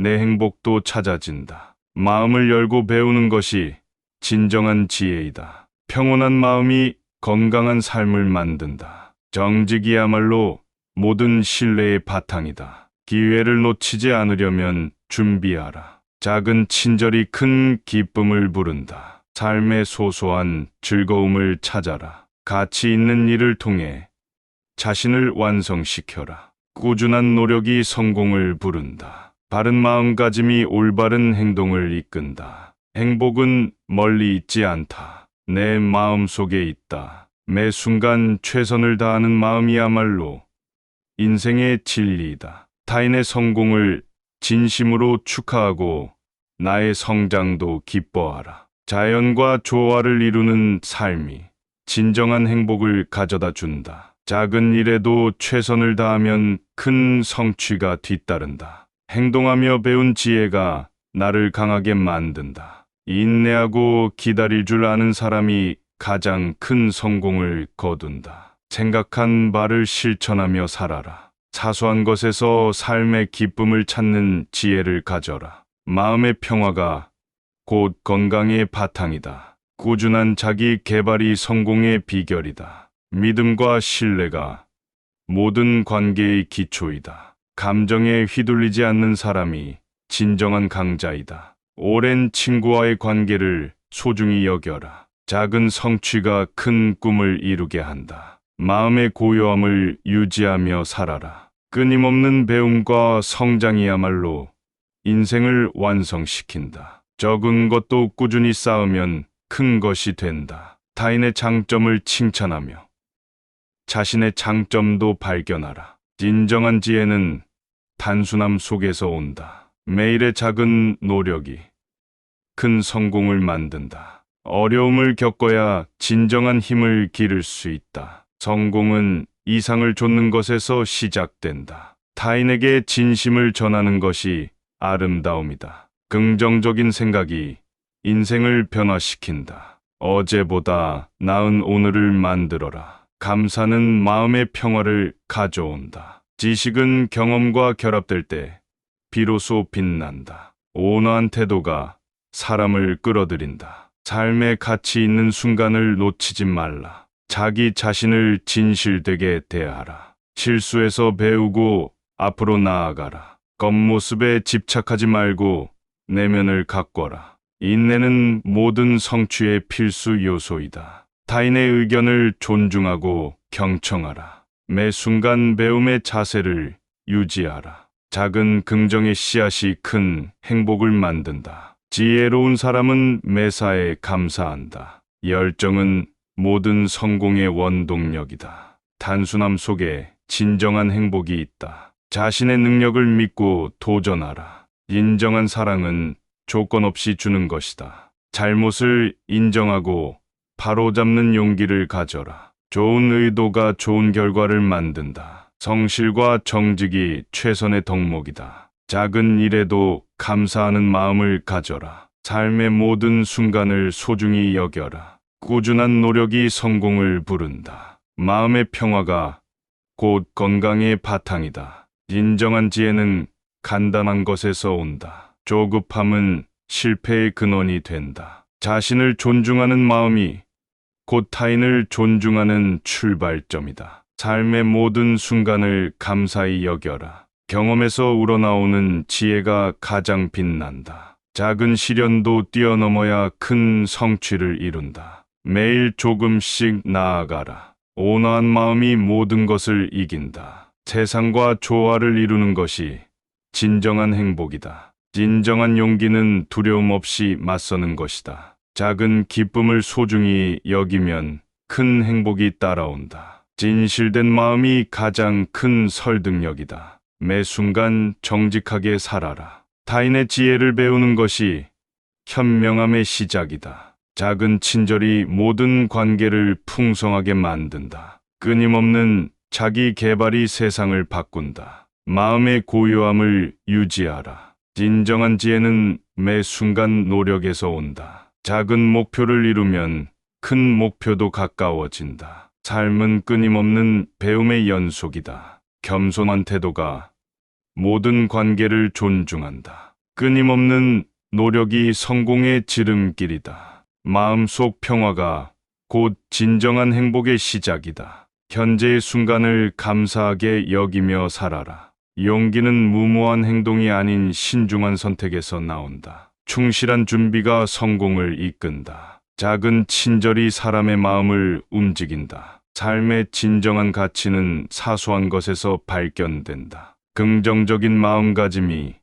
내 행복도 찾아진다. 마음을 열고 배우는 것이 진정한 지혜이다. 평온한 마음이 건강한 삶을 만든다. 정직이야말로 모든 신뢰의 바탕이다. 기회를 놓치지 않으려면 준비하라. 작은 친절이 큰 기쁨을 부른다. 삶의 소소한 즐거움을 찾아라. 가치 있는 일을 통해 자신을 완성시켜라. 꾸준한 노력이 성공을 부른다. 바른 마음가짐이 올바른 행동을 이끈다. 행복은 멀리 있지 않다. 내 마음 속에 있다. 매 순간 최선을 다하는 마음이야말로 인생의 진리이다. 타인의 성공을 진심으로 축하하고 나의 성장도 기뻐하라. 자연과 조화를 이루는 삶이 진정한 행복을 가져다 준다. 작은 일에도 최선을 다하면 큰 성취가 뒤따른다. 행동하며 배운 지혜가 나를 강하게 만든다. 인내하고 기다릴 줄 아는 사람이 가장 큰 성공을 거둔다. 생각한 바를 실천하며 살아라. 사소한 것에서 삶의 기쁨을 찾는 지혜를 가져라. 마음의 평화가 곧 건강의 바탕이다. 꾸준한 자기 개발이 성공의 비결이다. 믿음과 신뢰가 모든 관계의 기초이다. 감정에 휘둘리지 않는 사람이 진정한 강자이다. 오랜 친구와의 관계를 소중히 여겨라. 작은 성취가 큰 꿈을 이루게 한다. 마음의 고요함을 유지하며 살아라. 끊임없는 배움과 성장이야말로 인생을 완성시킨다. 적은 것도 꾸준히 쌓으면 큰 것이 된다. 타인의 장점을 칭찬하며 자신의 장점도 발견하라. 진정한 지혜는 단순함 속에서 온다. 매일의 작은 노력이 큰 성공을 만든다. 어려움을 겪어야 진정한 힘을 기를 수 있다. 성공은 이상을 좇는 것에서 시작된다. 타인에게 진심을 전하는 것이 아름다움이다. 긍정적인 생각이 인생을 변화시킨다. 어제보다 나은 오늘을 만들어라. 감사는 마음의 평화를 가져온다. 지식은 경험과 결합될 때 비로소 빛난다. 온화한 태도가 사람을 끌어들인다. 삶의 가치 있는 순간을 놓치지 말라. 자기 자신을 진실되게 대하라. 실수에서 배우고 앞으로 나아가라. 겉모습에 집착하지 말고 내면을 가꿔라. 인내는 모든 성취의 필수 요소이다. 타인의 의견을 존중하고 경청하라. 매 순간 배움의 자세를 유지하라. 작은 긍정의 씨앗이 큰 행복을 만든다. 지혜로운 사람은 매사에 감사한다. 열정은 모든 성공의 원동력이다. 단순함 속에 진정한 행복이 있다. 자신의 능력을 믿고 도전하라. 인정한 사랑은 조건 없이 주는 것이다. 잘못을 인정하고 바로잡는 용기를 가져라. 좋은 의도가 좋은 결과를 만든다. 성실과 정직이 최선의 덕목이다. 작은 일에도 감사하는 마음을 가져라. 삶의 모든 순간을 소중히 여겨라. 꾸준한 노력이 성공을 부른다. 마음의 평화가 곧 건강의 바탕이다. 진정한 지혜는 간단한 것에서 온다. 조급함은 실패의 근원이 된다. 자신을 존중하는 마음이 곧 타인을 존중하는 출발점이다. 삶의 모든 순간을 감사히 여겨라. 경험에서 우러나오는 지혜가 가장 빛난다. 작은 시련도 뛰어넘어야 큰 성취를 이룬다. 매일 조금씩 나아가라. 온화한 마음이 모든 것을 이긴다. 세상과 조화를 이루는 것이 진정한 행복이다. 진정한 용기는 두려움 없이 맞서는 것이다. 작은 기쁨을 소중히 여기면 큰 행복이 따라온다. 진실된 마음이 가장 큰 설득력이다. 매 순간 정직하게 살아라. 타인의 지혜를 배우는 것이 현명함의 시작이다. 작은 친절이 모든 관계를 풍성하게 만든다. 끊임없는 자기 개발이 세상을 바꾼다. 마음의 고요함을 유지하라. 진정한 지혜는 매 순간 노력에서 온다. 작은 목표를 이루면 큰 목표도 가까워진다. 삶은 끊임없는 배움의 연속이다. 겸손한 태도가 모든 관계를 존중한다. 끊임없는 노력이 성공의 지름길이다. 마음속 평화가 곧 진정한 행복의 시작이다. 현재의 순간을 감사하게 여기며 살아라. 용기는 무모한 행동이 아닌 신중한 선택에서 나온다. 충실한 준비가 성공을 이끈다. 작은 친절이 사람의 마음을 움직인다. 삶의 진정한 가치는 사소한 것에서 발견된다. 긍정적인 마음가짐이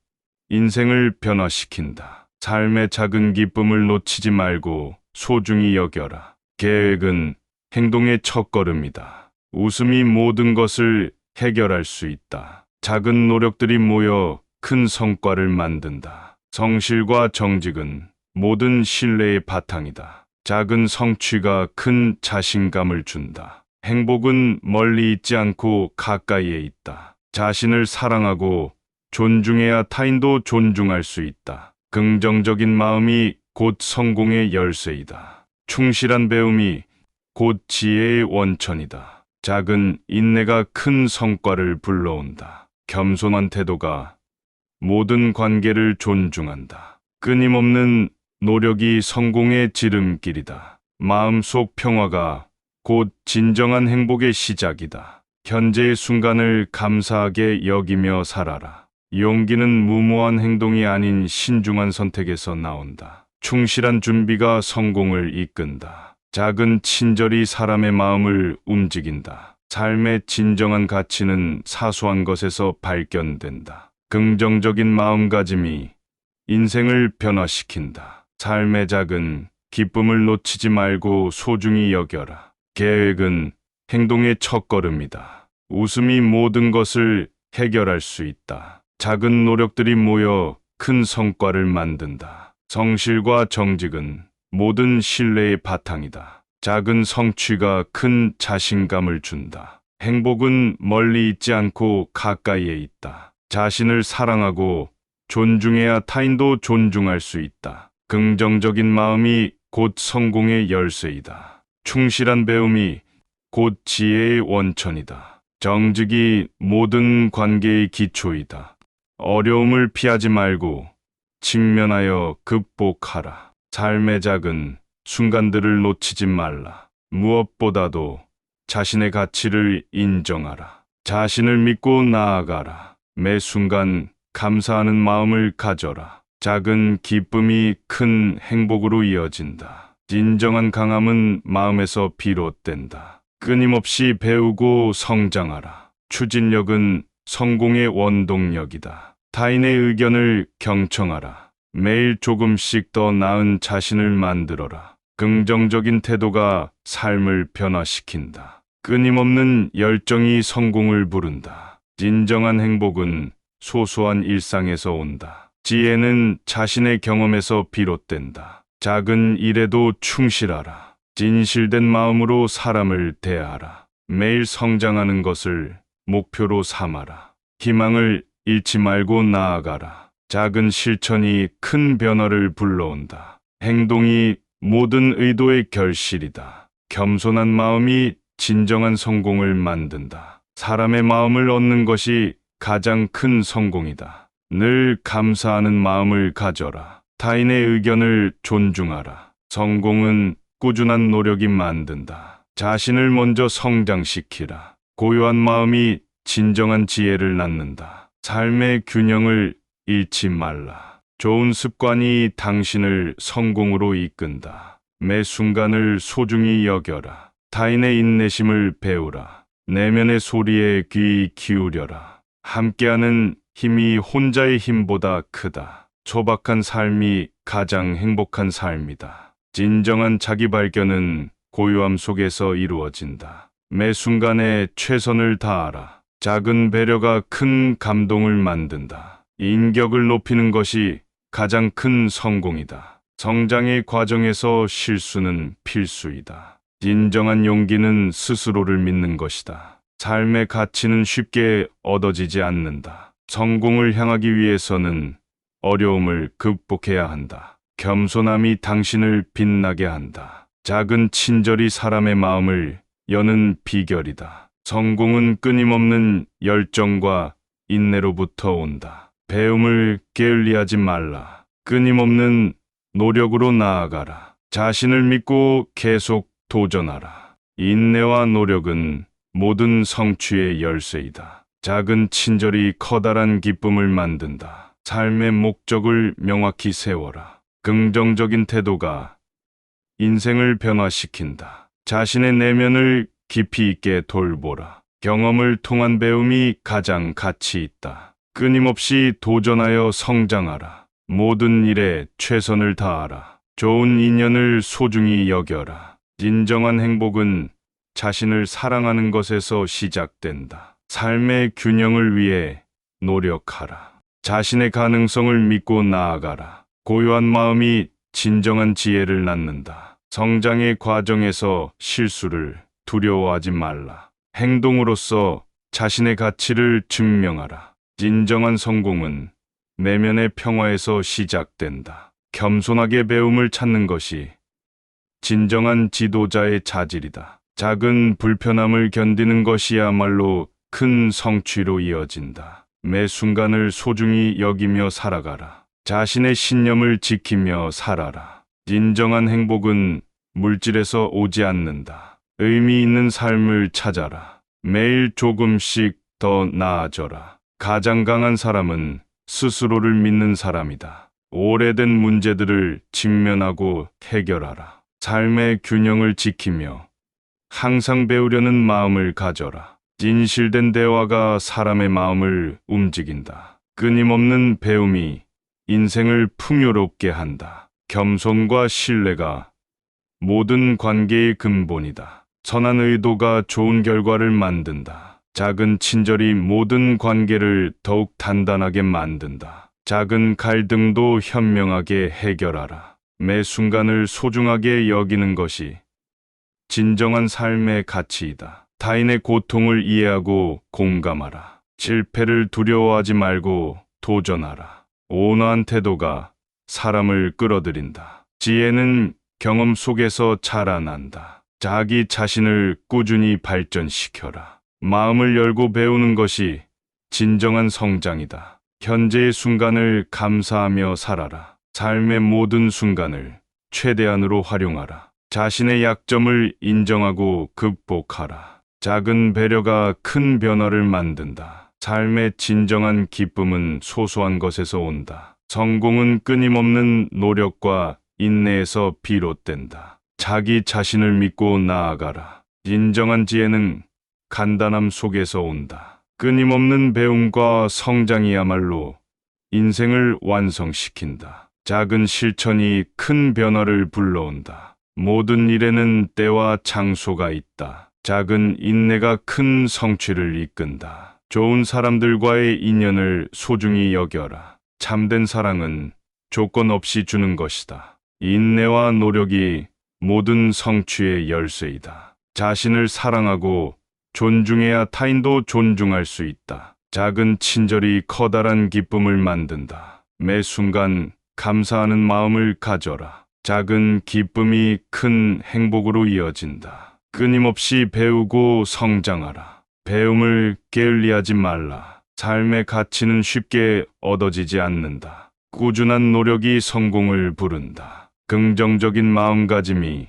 인생을 변화시킨다. 삶의 작은 기쁨을 놓치지 말고 소중히 여겨라. 계획은 행동의 첫걸음이다. 웃음이 모든 것을 해결할 수 있다. 작은 노력들이 모여 큰 성과를 만든다. 성실과 정직은 모든 신뢰의 바탕이다. 작은 성취가 큰 자신감을 준다. 행복은 멀리 있지 않고 가까이에 있다. 자신을 사랑하고 존중해야 타인도 존중할 수 있다. 긍정적인 마음이 곧 성공의 열쇠이다. 충실한 배움이 곧 지혜의 원천이다. 작은 인내가 큰 성과를 불러온다. 겸손한 태도가 모든 관계를 존중한다. 끊임없는 노력이 성공의 지름길이다. 마음속 평화가 곧 진정한 행복의 시작이다. 현재의 순간을 감사하게 여기며 살아라. 용기는 무모한 행동이 아닌 신중한 선택에서 나온다. 충실한 준비가 성공을 이끈다. 작은 친절이 사람의 마음을 움직인다. 삶의 진정한 가치는 사소한 것에서 발견된다. 긍정적인 마음가짐이 인생을 변화시킨다. 삶의 작은 기쁨을 놓치지 말고 소중히 여겨라. 계획은 행동의 첫걸음이다. 웃음이 모든 것을 해결할 수 있다. 작은 노력들이 모여 큰 성과를 만든다. 성실과 정직은 모든 신뢰의 바탕이다. 작은 성취가 큰 자신감을 준다. 행복은 멀리 있지 않고 가까이에 있다. 자신을 사랑하고 존중해야 타인도 존중할 수 있다. 긍정적인 마음이 곧 성공의 열쇠이다. 충실한 배움이 곧 지혜의 원천이다. 정직이 모든 관계의 기초이다. 어려움을 피하지 말고 직면하여 극복하라. 삶의 작은 순간들을 놓치지 말라. 무엇보다도 자신의 가치를 인정하라. 자신을 믿고 나아가라. 매 순간 감사하는 마음을 가져라. 작은 기쁨이 큰 행복으로 이어진다. 진정한 강함은 마음에서 비롯된다. 끊임없이 배우고 성장하라. 추진력은 성공의 원동력이다. 타인의 의견을 경청하라. 매일 조금씩 더 나은 자신을 만들어라. 긍정적인 태도가 삶을 변화시킨다. 끊임없는 열정이 성공을 부른다. 진정한 행복은 소소한 일상에서 온다. 지혜는 자신의 경험에서 비롯된다. 작은 일에도 충실하라. 진실된 마음으로 사람을 대하라. 매일 성장하는 것을 목표로 삼아라. 희망을 잃지 말고 나아가라. 작은 실천이 큰 변화를 불러온다. 행동이 모든 의도의 결실이다. 겸손한 마음이 진정한 성공을 만든다. 사람의 마음을 얻는 것이 가장 큰 성공이다. 늘 감사하는 마음을 가져라. 타인의 의견을 존중하라. 성공은 꾸준한 노력이 만든다. 자신을 먼저 성장시키라. 고요한 마음이 진정한 지혜를 낳는다. 삶의 균형을 잃지 말라. 좋은 습관이 당신을 성공으로 이끈다. 매 순간을 소중히 여겨라. 타인의 인내심을 배우라. 내면의 소리에 귀 기울여라. 함께하는 힘이 혼자의 힘보다 크다. 소박한 삶이 가장 행복한 삶이다. 진정한 자기 발견은 고요함 속에서 이루어진다. 매 순간에 최선을 다하라. 작은 배려가 큰 감동을 만든다. 인격을 높이는 것이 가장 큰 성공이다. 성장의 과정에서 실수는 필수이다. 진정한 용기는 스스로를 믿는 것이다. 삶의 가치는 쉽게 얻어지지 않는다. 성공을 향하기 위해서는 어려움을 극복해야 한다. 겸손함이 당신을 빛나게 한다. 작은 친절이 사람의 마음을 여는 비결이다. 성공은 끊임없는 열정과 인내로부터 온다. 배움을 게을리하지 말라. 끊임없는 노력으로 나아가라. 자신을 믿고 계속 도전하라. 인내와 노력은 모든 성취의 열쇠이다. 작은 친절이 커다란 기쁨을 만든다. 삶의 목적을 명확히 세워라. 긍정적인 태도가 인생을 변화시킨다. 자신의 내면을 깊이 있게 돌보라. 경험을 통한 배움이 가장 가치 있다. 끊임없이 도전하여 성장하라. 모든 일에 최선을 다하라. 좋은 인연을 소중히 여겨라. 진정한 행복은 자신을 사랑하는 것에서 시작된다. 삶의 균형을 위해 노력하라. 자신의 가능성을 믿고 나아가라. 고요한 마음이 진정한 지혜를 낳는다. 성장의 과정에서 실수를 두려워하지 말라. 행동으로써 자신의 가치를 증명하라. 진정한 성공은 내면의 평화에서 시작된다. 겸손하게 배움을 찾는 것이 진정한 지도자의 자질이다. 작은 불편함을 견디는 것이야말로 큰 성취로 이어진다. 매 순간을 소중히 여기며 살아가라. 자신의 신념을 지키며 살아라. 진정한 행복은 물질에서 오지 않는다. 의미 있는 삶을 찾아라. 매일 조금씩 더 나아져라. 가장 강한 사람은 스스로를 믿는 사람이다. 오래된 문제들을 직면하고 해결하라. 삶의 균형을 지키며 항상 배우려는 마음을 가져라. 진실된 대화가 사람의 마음을 움직인다. 끊임없는 배움이 인생을 풍요롭게 한다. 겸손과 신뢰가 모든 관계의 근본이다. 선한 의도가 좋은 결과를 만든다. 작은 친절이 모든 관계를 더욱 단단하게 만든다. 작은 갈등도 현명하게 해결하라. 매 순간을 소중하게 여기는 것이 진정한 삶의 가치이다. 타인의 고통을 이해하고 공감하라. 실패를 두려워하지 말고 도전하라. 온화한 태도가 사람을 끌어들인다. 지혜는 경험 속에서 자라난다. 자기 자신을 꾸준히 발전시켜라. 마음을 열고 배우는 것이 진정한 성장이다. 현재의 순간을 감사하며 살아라. 삶의 모든 순간을 최대한으로 활용하라. 자신의 약점을 인정하고 극복하라. 작은 배려가 큰 변화를 만든다. 삶의 진정한 기쁨은 소소한 것에서 온다. 성공은 끊임없는 노력과 인내에서 비롯된다. 자기 자신을 믿고 나아가라. 진정한 지혜는 간단함 속에서 온다. 끊임없는 배움과 성장이야말로 인생을 완성시킨다. 작은 실천이 큰 변화를 불러온다. 모든 일에는 때와 장소가 있다. 작은 인내가 큰 성취를 이끈다. 좋은 사람들과의 인연을 소중히 여겨라. 참된 사랑은 조건 없이 주는 것이다. 인내와 노력이 모든 성취의 열쇠이다. 자신을 사랑하고 존중해야 타인도 존중할 수 있다. 작은 친절이 커다란 기쁨을 만든다. 매 순간 감사하는 마음을 가져라. 작은 기쁨이 큰 행복으로 이어진다. 끊임없이 배우고 성장하라. 배움을 게을리하지 말라. 삶의 가치는 쉽게 얻어지지 않는다. 꾸준한 노력이 성공을 부른다. 긍정적인 마음가짐이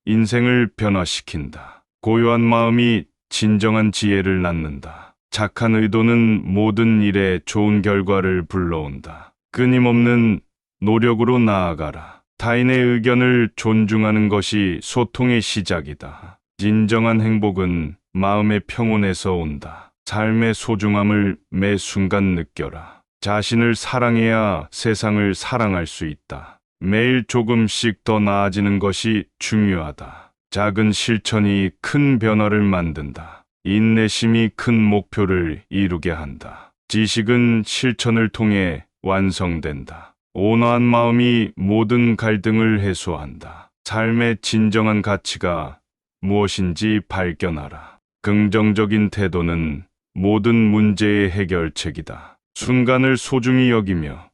인생을 변화시킨다. 고요한 마음이 진정한 지혜를 낳는다. 착한 의도는 모든 일에 좋은 결과를 불러온다. 끊임없는 노력으로 나아가라. 타인의 의견을 존중하는 것이 소통의 시작이다. 진정한 행복은 마음의 평온에서 온다. 삶의 소중함을 매 순간 느껴라. 자신을 사랑해야 세상을 사랑할 수 있다. 매일 조금씩 더 나아지는 것이 중요하다. 작은 실천이 큰 변화를 만든다. 인내심이 큰 목표를 이루게 한다. 지식은 실천을 통해 완성된다. 온화한 마음이 모든 갈등을 해소한다. 삶의 진정한 가치가 무엇인지 발견하라. 긍정적인 태도는 모든 문제의 해결책이다. 순간을 소중히 여기며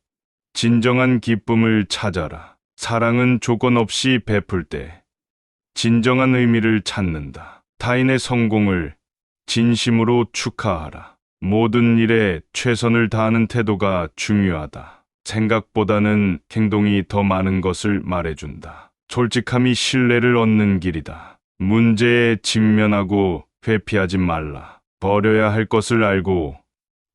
진정한 기쁨을 찾아라. 사랑은 조건 없이 베풀 때 진정한 의미를 찾는다. 타인의 성공을 진심으로 축하하라. 모든 일에 최선을 다하는 태도가 중요하다. 생각보다는 행동이 더 많은 것을 말해준다. 솔직함이 신뢰를 얻는 길이다. 문제에 직면하고 회피하지 말라. 버려야 할 것을 알고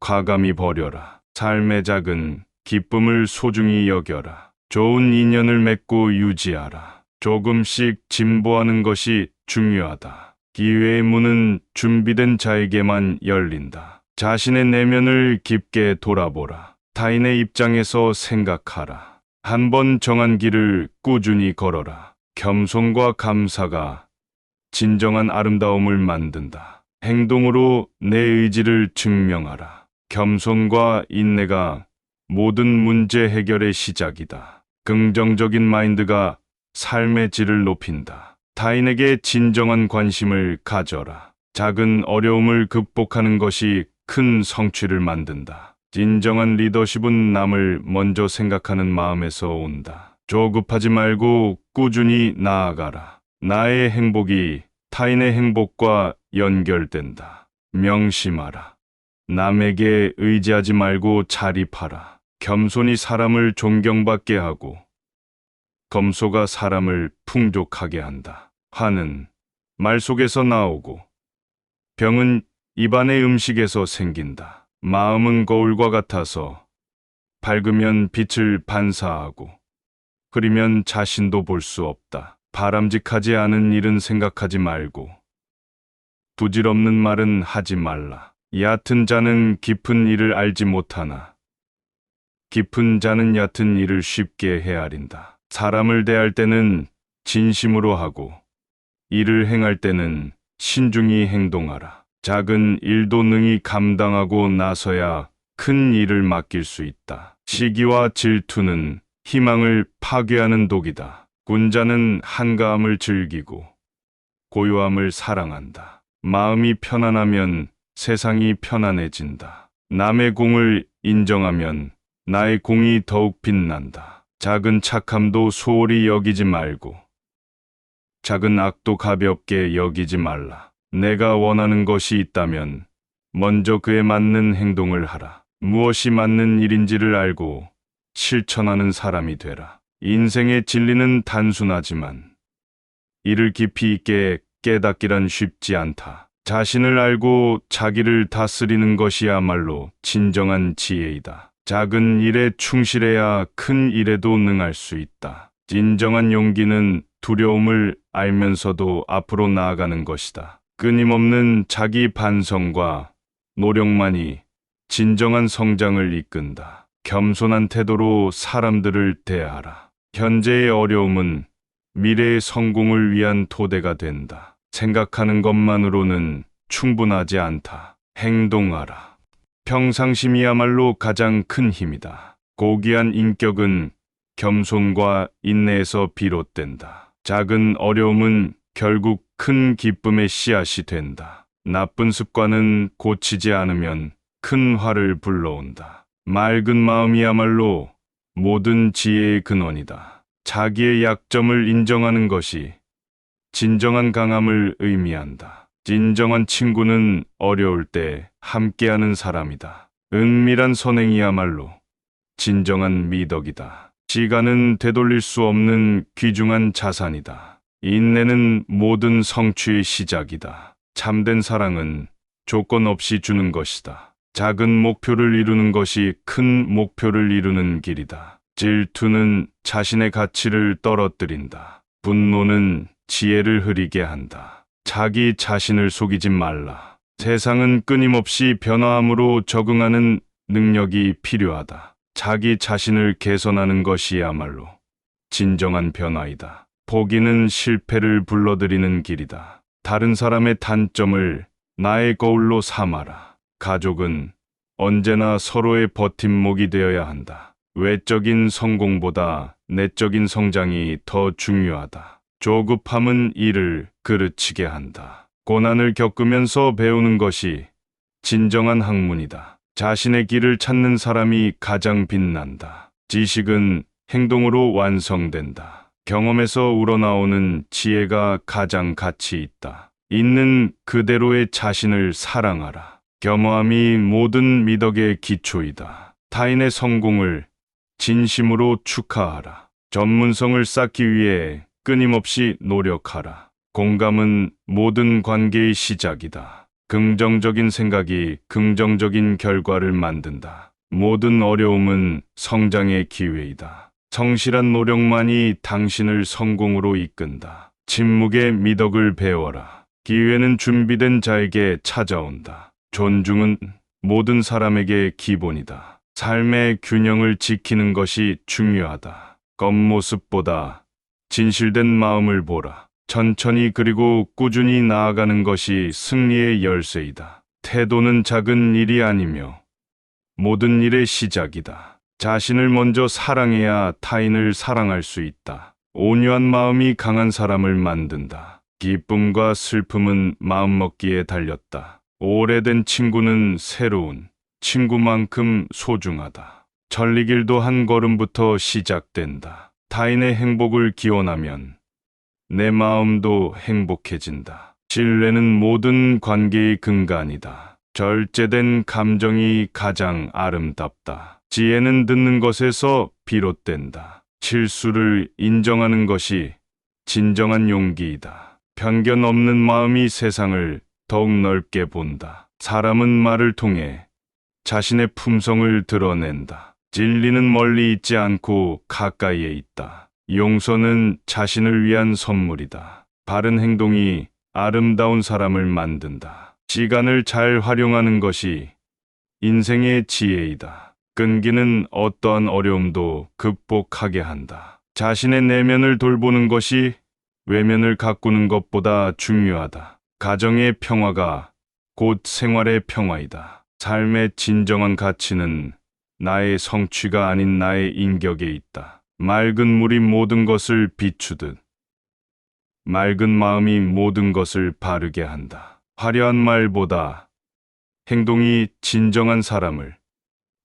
과감히 버려라. 삶의 작은 기쁨을 소중히 여겨라. 좋은 인연을 맺고 유지하라. 조금씩 진보하는 것이 중요하다. 기회의 문은 준비된 자에게만 열린다. 자신의 내면을 깊게 돌아보라. 타인의 입장에서 생각하라. 한 번 정한 길을 꾸준히 걸어라. 겸손과 감사가 진정한 아름다움을 만든다. 행동으로 내 의지를 증명하라. 겸손과 인내가 모든 문제 해결의 시작이다. 긍정적인 마인드가 삶의 질을 높인다. 타인에게 진정한 관심을 가져라. 작은 어려움을 극복하는 것이 큰 성취를 만든다. 진정한 리더십은 남을 먼저 생각하는 마음에서 온다. 조급하지 말고 꾸준히 나아가라. 나의 행복이 타인의 행복과 연결된다. 명심하라. 남에게 의지하지 말고 자립하라. 겸손이 사람을 존경받게 하고 검소가 사람을 풍족하게 한다. 화는 말 속에서 나오고 병은 입안의 음식에서 생긴다. 마음은 거울과 같아서 밝으면 빛을 반사하고 흐리면 자신도 볼 수 없다. 바람직하지 않은 일은 생각하지 말고 부질없는 말은 하지 말라. 얕은 자는 깊은 일을 알지 못하나 깊은 자는 얕은 일을 쉽게 헤아린다. 사람을 대할 때는 진심으로 하고 일을 행할 때는 신중히 행동하라. 작은 일도 능히 감당하고 나서야 큰 일을 맡길 수 있다. 시기와 질투는 희망을 파괴하는 독이다. 군자는 한가함을 즐기고 고요함을 사랑한다. 마음이 편안하면 세상이 편안해진다. 남의 공을 인정하면 나의 공이 더욱 빛난다. 작은 착함도 소홀히 여기지 말고 작은 악도 가볍게 여기지 말라. 내가 원하는 것이 있다면 먼저 그에 맞는 행동을 하라. 무엇이 맞는 일인지를 알고 실천하는 사람이 되라. 인생의 진리는 단순하지만 이를 깊이 있게 깨닫기란 쉽지 않다. 자신을 알고 자기를 다스리는 것이야말로 진정한 지혜이다. 작은 일에 충실해야 큰 일에도 능할 수 있다. 진정한 용기는 두려움을 알면서도 앞으로 나아가는 것이다. 끊임없는 자기 반성과 노력만이 진정한 성장을 이끈다. 겸손한 태도로 사람들을 대하라. 현재의 어려움은 미래의 성공을 위한 토대가 된다. 생각하는 것만으로는 충분하지 않다. 행동하라. 평상심이야말로 가장 큰 힘이다. 고귀한 인격은 겸손과 인내에서 비롯된다. 작은 어려움은 결국 큰 기쁨의 씨앗이 된다. 나쁜 습관은 고치지 않으면 큰 화를 불러온다. 맑은 마음이야말로 모든 지혜의 근원이다. 자기의 약점을 인정하는 것이 진정한 강함을 의미한다. 진정한 친구는 어려울 때 함께하는 사람이다. 은밀한 선행이야말로 진정한 미덕이다. 시간은 되돌릴 수 없는 귀중한 자산이다. 인내는 모든 성취의 시작이다. 참된 사랑은 조건 없이 주는 것이다. 작은 목표를 이루는 것이 큰 목표를 이루는 길이다. 질투는 자신의 가치를 떨어뜨린다. 분노는 지혜를 흐리게 한다. 자기 자신을 속이지 말라. 세상은 끊임없이 변화함으로 적응하는 능력이 필요하다. 자기 자신을 개선하는 것이야말로 진정한 변화이다. 포기는 실패를 불러들이는 길이다. 다른 사람의 단점을 나의 거울로 삼아라. 가족은 언제나 서로의 버팀목이 되어야 한다. 외적인 성공보다 내적인 성장이 더 중요하다. 조급함은 일을 그르치게 한다. 고난을 겪으면서 배우는 것이 진정한 학문이다. 자신의 길을 찾는 사람이 가장 빛난다. 지식은 행동으로 완성된다. 경험에서 우러나오는 지혜가 가장 가치 있다. 있는 그대로의 자신을 사랑하라. 겸허함이 모든 미덕의 기초이다. 타인의 성공을 진심으로 축하하라. 전문성을 쌓기 위해 끊임없이 노력하라. 공감은 모든 관계의 시작이다. 긍정적인 생각이 긍정적인 결과를 만든다. 모든 어려움은 성장의 기회이다. 성실한 노력만이 당신을 성공으로 이끈다. 침묵의 미덕을 배워라. 기회는 준비된 자에게 찾아온다. 존중은 모든 사람에게 기본이다. 삶의 균형을 지키는 것이 중요하다. 겉모습보다 진실된 마음을 보라. 천천히 그리고 꾸준히 나아가는 것이 승리의 열쇠이다. 태도는 작은 일이 아니며 모든 일의 시작이다. 자신을 먼저 사랑해야 타인을 사랑할 수 있다. 온유한 마음이 강한 사람을 만든다. 기쁨과 슬픔은 마음먹기에 달렸다. 오래된 친구는 새로운 친구만큼 소중하다. 천리길도 한 걸음부터 시작된다. 타인의 행복을 기원하면 내 마음도 행복해진다. 신뢰는 모든 관계의 근간이다. 절제된 감정이 가장 아름답다. 지혜는 듣는 것에서 비롯된다. 실수를 인정하는 것이 진정한 용기이다. 편견 없는 마음이 세상을 더욱 넓게 본다. 사람은 말을 통해 자신의 품성을 드러낸다. 진리는 멀리 있지 않고 가까이에 있다. 용서는 자신을 위한 선물이다. 바른 행동이 아름다운 사람을 만든다. 시간을 잘 활용하는 것이 인생의 지혜이다. 끈기는 어떠한 어려움도 극복하게 한다. 자신의 내면을 돌보는 것이 외면을 가꾸는 것보다 중요하다. 가정의 평화가 곧 생활의 평화이다. 삶의 진정한 가치는 나의 성취가 아닌 나의 인격에 있다. 맑은 물이 모든 것을 비추듯 맑은 마음이 모든 것을 바르게 한다. 화려한 말보다 행동이 진정한 사람을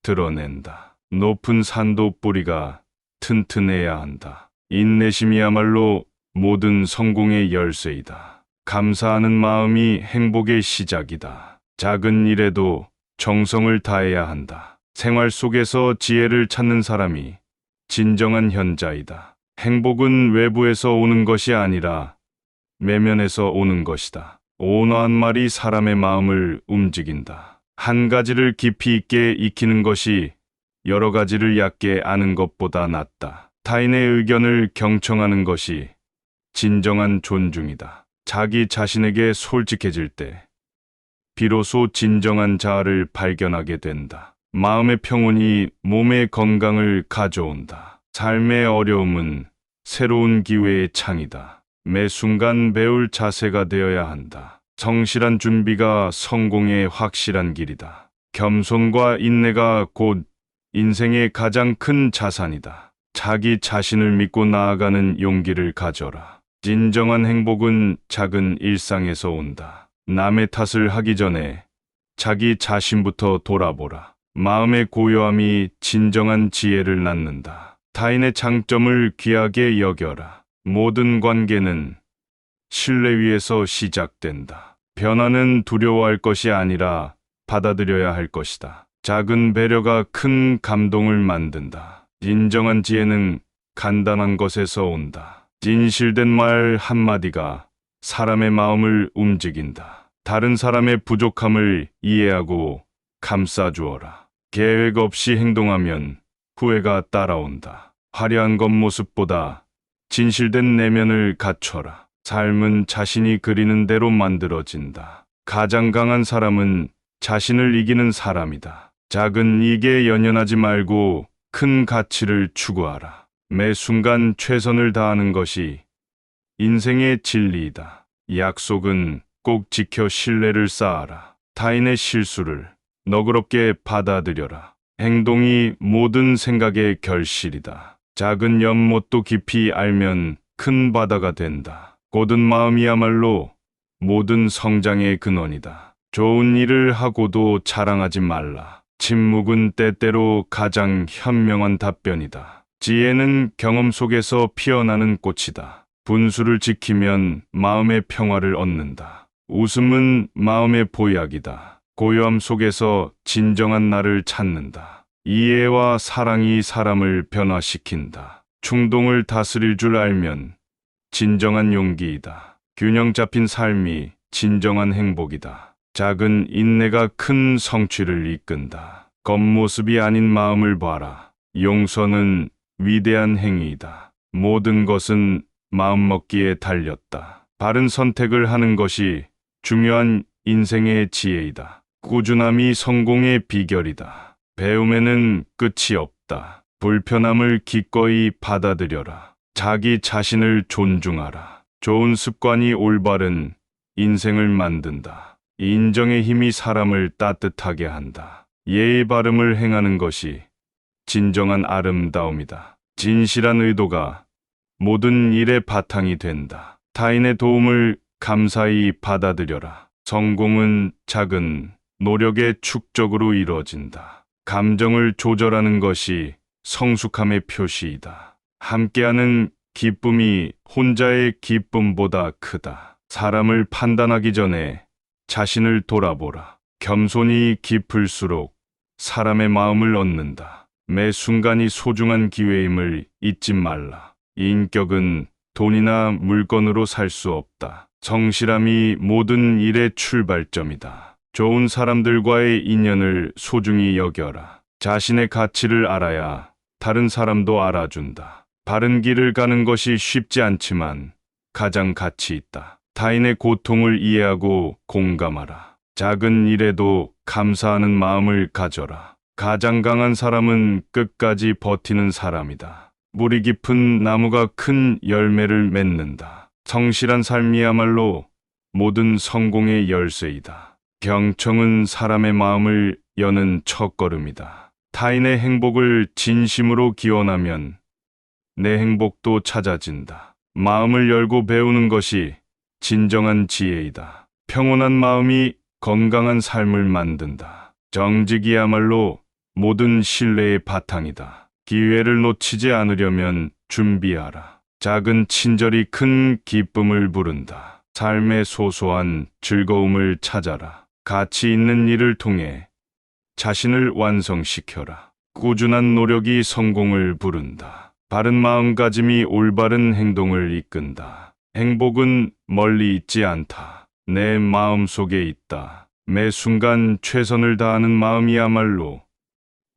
드러낸다. 높은 산도 뿌리가 튼튼해야 한다. 인내심이야말로 모든 성공의 열쇠이다. 감사하는 마음이 행복의 시작이다. 작은 일에도 정성을 다해야 한다. 생활 속에서 지혜를 찾는 사람이 진정한 현자이다. 행복은 외부에서 오는 것이 아니라 내면에서 오는 것이다. 온화한 말이 사람의 마음을 움직인다. 한 가지를 깊이 있게 익히는 것이 여러 가지를 얕게 아는 것보다 낫다. 타인의 의견을 경청하는 것이 진정한 존중이다. 자기 자신에게 솔직해질 때 비로소 진정한 자아를 발견하게 된다. 마음의 평온이 몸의 건강을 가져온다. 삶의 어려움은 새로운 기회의 창이다. 매 순간 배울 자세가 되어야 한다. 성실한 준비가 성공의 확실한 길이다. 겸손과 인내가 곧 인생의 가장 큰 자산이다. 자기 자신을 믿고 나아가는 용기를 가져라. 진정한 행복은 작은 일상에서 온다. 남의 탓을 하기 전에 자기 자신부터 돌아보라. 마음의 고요함이 진정한 지혜를 낳는다. 타인의 장점을 귀하게 여겨라. 모든 관계는 신뢰 위에서 시작된다. 변화는 두려워할 것이 아니라 받아들여야 할 것이다. 작은 배려가 큰 감동을 만든다. 진정한 지혜는 간단한 것에서 온다. 진실된 말 한마디가 사람의 마음을 움직인다. 다른 사람의 부족함을 이해하고 감싸주어라. 계획 없이 행동하면 후회가 따라온다. 화려한 겉모습보다 진실된 내면을 갖춰라. 삶은 자신이 그리는 대로 만들어진다. 가장 강한 사람은 자신을 이기는 사람이다. 작은 이익에 연연하지 말고 큰 가치를 추구하라. 매 순간 최선을 다하는 것이 인생의 진리이다. 약속은 꼭 지켜 신뢰를 쌓아라. 타인의 실수를 너그럽게 받아들여라. 행동이 모든 생각의 결실이다. 작은 연못도 깊이 알면 큰 바다가 된다. 고든 마음이야말로 모든 성장의 근원이다. 좋은 일을 하고도 자랑하지 말라. 침묵은 때때로 가장 현명한 답변이다. 지혜는 경험 속에서 피어나는 꽃이다. 분수를 지키면 마음의 평화를 얻는다. 웃음은 마음의 보약이다. 고요함 속에서 진정한 나를 찾는다. 이해와 사랑이 사람을 변화시킨다. 충동을 다스릴 줄 알면 진정한 용기이다. 균형 잡힌 삶이 진정한 행복이다. 작은 인내가 큰 성취를 이끈다. 겉모습이 아닌 마음을 봐라. 용서는 위대한 행위이다. 모든 것은 마음먹기에 달렸다. 바른 선택을 하는 것이 중요한 인생의 지혜이다. 꾸준함이 성공의 비결이다. 배움에는 끝이 없다. 불편함을 기꺼이 받아들여라. 자기 자신을 존중하라. 좋은 습관이 올바른 인생을 만든다. 인정의 힘이 사람을 따뜻하게 한다. 예의 바름을 행하는 것이 진정한 아름다움이다. 진실한 의도가 모든 일의 바탕이 된다. 타인의 도움을 감사히 받아들여라. 성공은 작은 노력의 축적으로 이루어진다. 감정을 조절하는 것이 성숙함의 표시이다. 함께하는 기쁨이 혼자의 기쁨보다 크다. 사람을 판단하기 전에 자신을 돌아보라. 겸손이 깊을수록 사람의 마음을 얻는다. 매 순간이 소중한 기회임을 잊지 말라. 인격은 돈이나 물건으로 살 수 없다. 성실함이 모든 일의 출발점이다. 좋은 사람들과의 인연을 소중히 여겨라. 자신의 가치를 알아야 다른 사람도 알아준다. 바른 길을 가는 것이 쉽지 않지만 가장 가치 있다. 타인의 고통을 이해하고 공감하라. 작은 일에도 감사하는 마음을 가져라. 가장 강한 사람은 끝까지 버티는 사람이다. 물이 깊은 나무가 큰 열매를 맺는다. 성실한 삶이야말로 모든 성공의 열쇠이다. 경청은 사람의 마음을 여는 첫걸음이다. 타인의 행복을 진심으로 기원하면 내 행복도 찾아진다. 마음을 열고 배우는 것이 진정한 지혜이다. 평온한 마음이 건강한 삶을 만든다. 정직이야말로 모든 신뢰의 바탕이다. 기회를 놓치지 않으려면 준비하라. 작은 친절이 큰 기쁨을 부른다. 삶의 소소한 즐거움을 찾아라. 가치 있는 일을 통해 자신을 완성시켜라. 꾸준한 노력이 성공을 부른다. 바른 마음가짐이 올바른 행동을 이끈다. 행복은 멀리 있지 않다. 내 마음 속에 있다. 매 순간 최선을 다하는 마음이야말로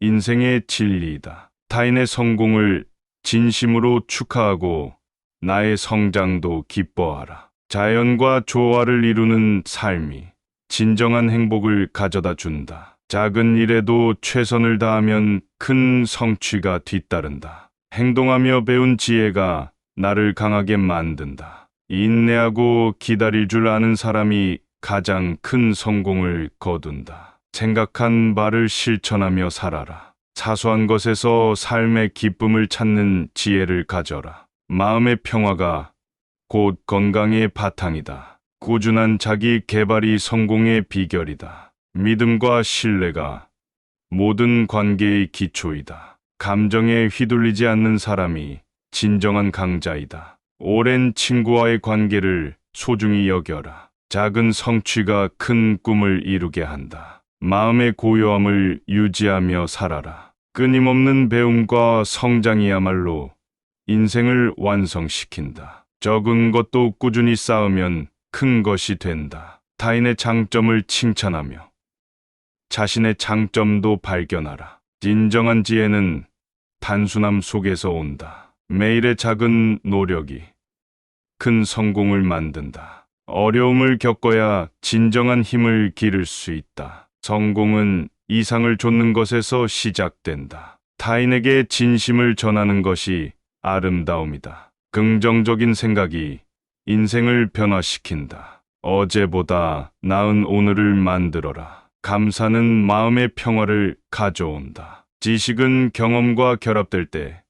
인생의 진리이다. 타인의 성공을 진심으로 축하하고 나의 성장도 기뻐하라. 자연과 조화를 이루는 삶이 진정한 행복을 가져다 준다. 작은 일에도 최선을 다하면 큰 성취가 뒤따른다. 행동하며 배운 지혜가 나를 강하게 만든다. 인내하고 기다릴 줄 아는 사람이 가장 큰 성공을 거둔다. 생각한 바를 실천하며 살아라. 사소한 것에서 삶의 기쁨을 찾는 지혜를 가져라. 마음의 평화가 곧 건강의 바탕이다. 꾸준한 자기 개발이 성공의 비결이다. 믿음과 신뢰가 모든 관계의 기초이다. 감정에 휘둘리지 않는 사람이 진정한 강자이다. 오랜 친구와의 관계를 소중히 여겨라. 작은 성취가 큰 꿈을 이루게 한다. 마음의 고요함을 유지하며 살아라. 끊임없는 배움과 성장이야말로 인생을 완성시킨다. 적은 것도 꾸준히 쌓으면 큰 것이 된다. 타인의 장점을 칭찬하며 자신의 장점도 발견하라. 진정한 지혜는 단순함 속에서 온다. 매일의 작은 노력이 큰 성공을 만든다. 어려움을 겪어야 진정한 힘을 기를 수 있다. 성공은 이상을 좇는 것에서 시작된다. 타인에게 진심을 전하는 것이 아름다움이다. 긍정적인 생각이 인생을 변화시킨다. 어제보다 나은 오늘을 만들어라. 감사는 마음의 평화를 가져온다. 지식은 경험과 결합될 때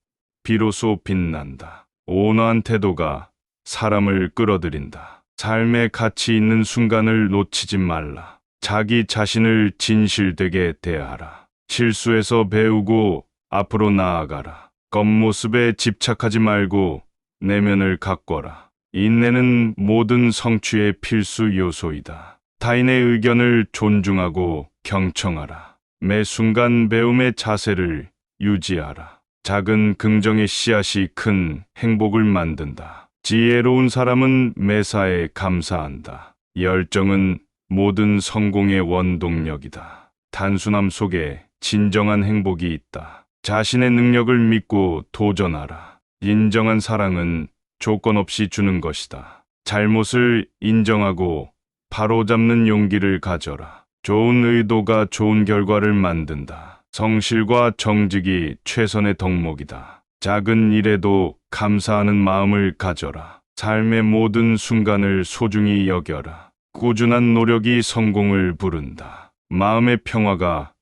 비로소 빛난다. 온화한 태도가 사람을 끌어들인다. 삶의 가치 있는 순간을 놓치지 말라. 자기 자신을 진실되게 대하라. 실수에서 배우고 앞으로 나아가라. 겉모습에 집착하지 말고 내면을 가꿔라. 인내는 모든 성취의 필수 요소이다. 타인의 의견을 존중하고 경청하라. 매 순간 배움의 자세를 유지하라. 작은 긍정의 씨앗이 큰 행복을 만든다. 지혜로운 사람은 매사에 감사한다. 열정은 모든 성공의 원동력이다. 단순함 속에 진정한 행복이 있다. 자신의 능력을 믿고 도전하라. 인정한 사랑은 조건 없이 주는 것이다. 잘못을 인정하고 바로잡는 용기를 가져라. 좋은 의도가 좋은 결과를 만든다. 성실과 정직이 최선의 덕목이다. 작은 일에도 감사하는 마음을 가져라. 삶의 모든 순간을 소중히 여겨라. 꾸준한 노력이 성공을 부른다. 마음의 평화가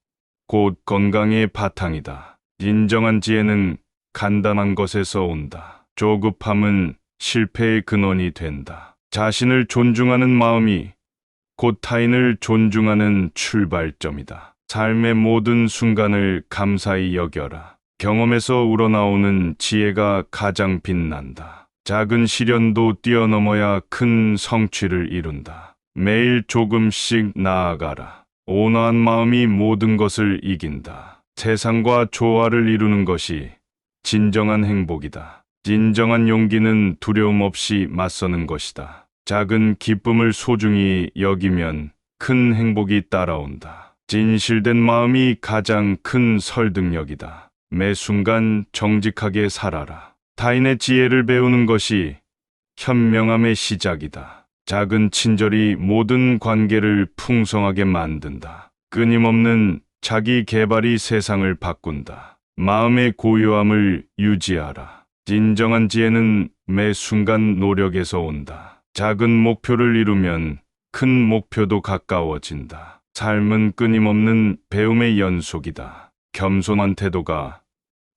곧 건강의 바탕이다. 진정한 지혜는 간단한 것에서 온다. 조급함은 실패의 근원이 된다. 자신을 존중하는 마음이 곧 타인을 존중하는 출발점이다. 삶의 모든 순간을 감사히 여겨라. 경험에서 우러나오는 지혜가 가장 빛난다. 작은 시련도 뛰어넘어야 큰 성취를 이룬다. 매일 조금씩 나아가라. 온화한 마음이 모든 것을 이긴다. 세상과 조화를 이루는 것이 진정한 행복이다. 진정한 용기는 두려움 없이 맞서는 것이다. 작은 기쁨을 소중히 여기면 큰 행복이 따라온다. 진실된 마음이 가장 큰 설득력이다. 매 순간 정직하게 살아라. 타인의 지혜를 배우는 것이 현명함의 시작이다. 작은 친절이 모든 관계를 풍성하게 만든다. 끊임없는 자기 개발이 세상을 바꾼다. 마음의 고요함을 유지하라. 진정한 지혜는 매 순간 노력에서 온다. 작은 목표를 이루면 큰 목표도 가까워진다. 삶은 끊임없는 배움의 연속이다. 겸손한 태도가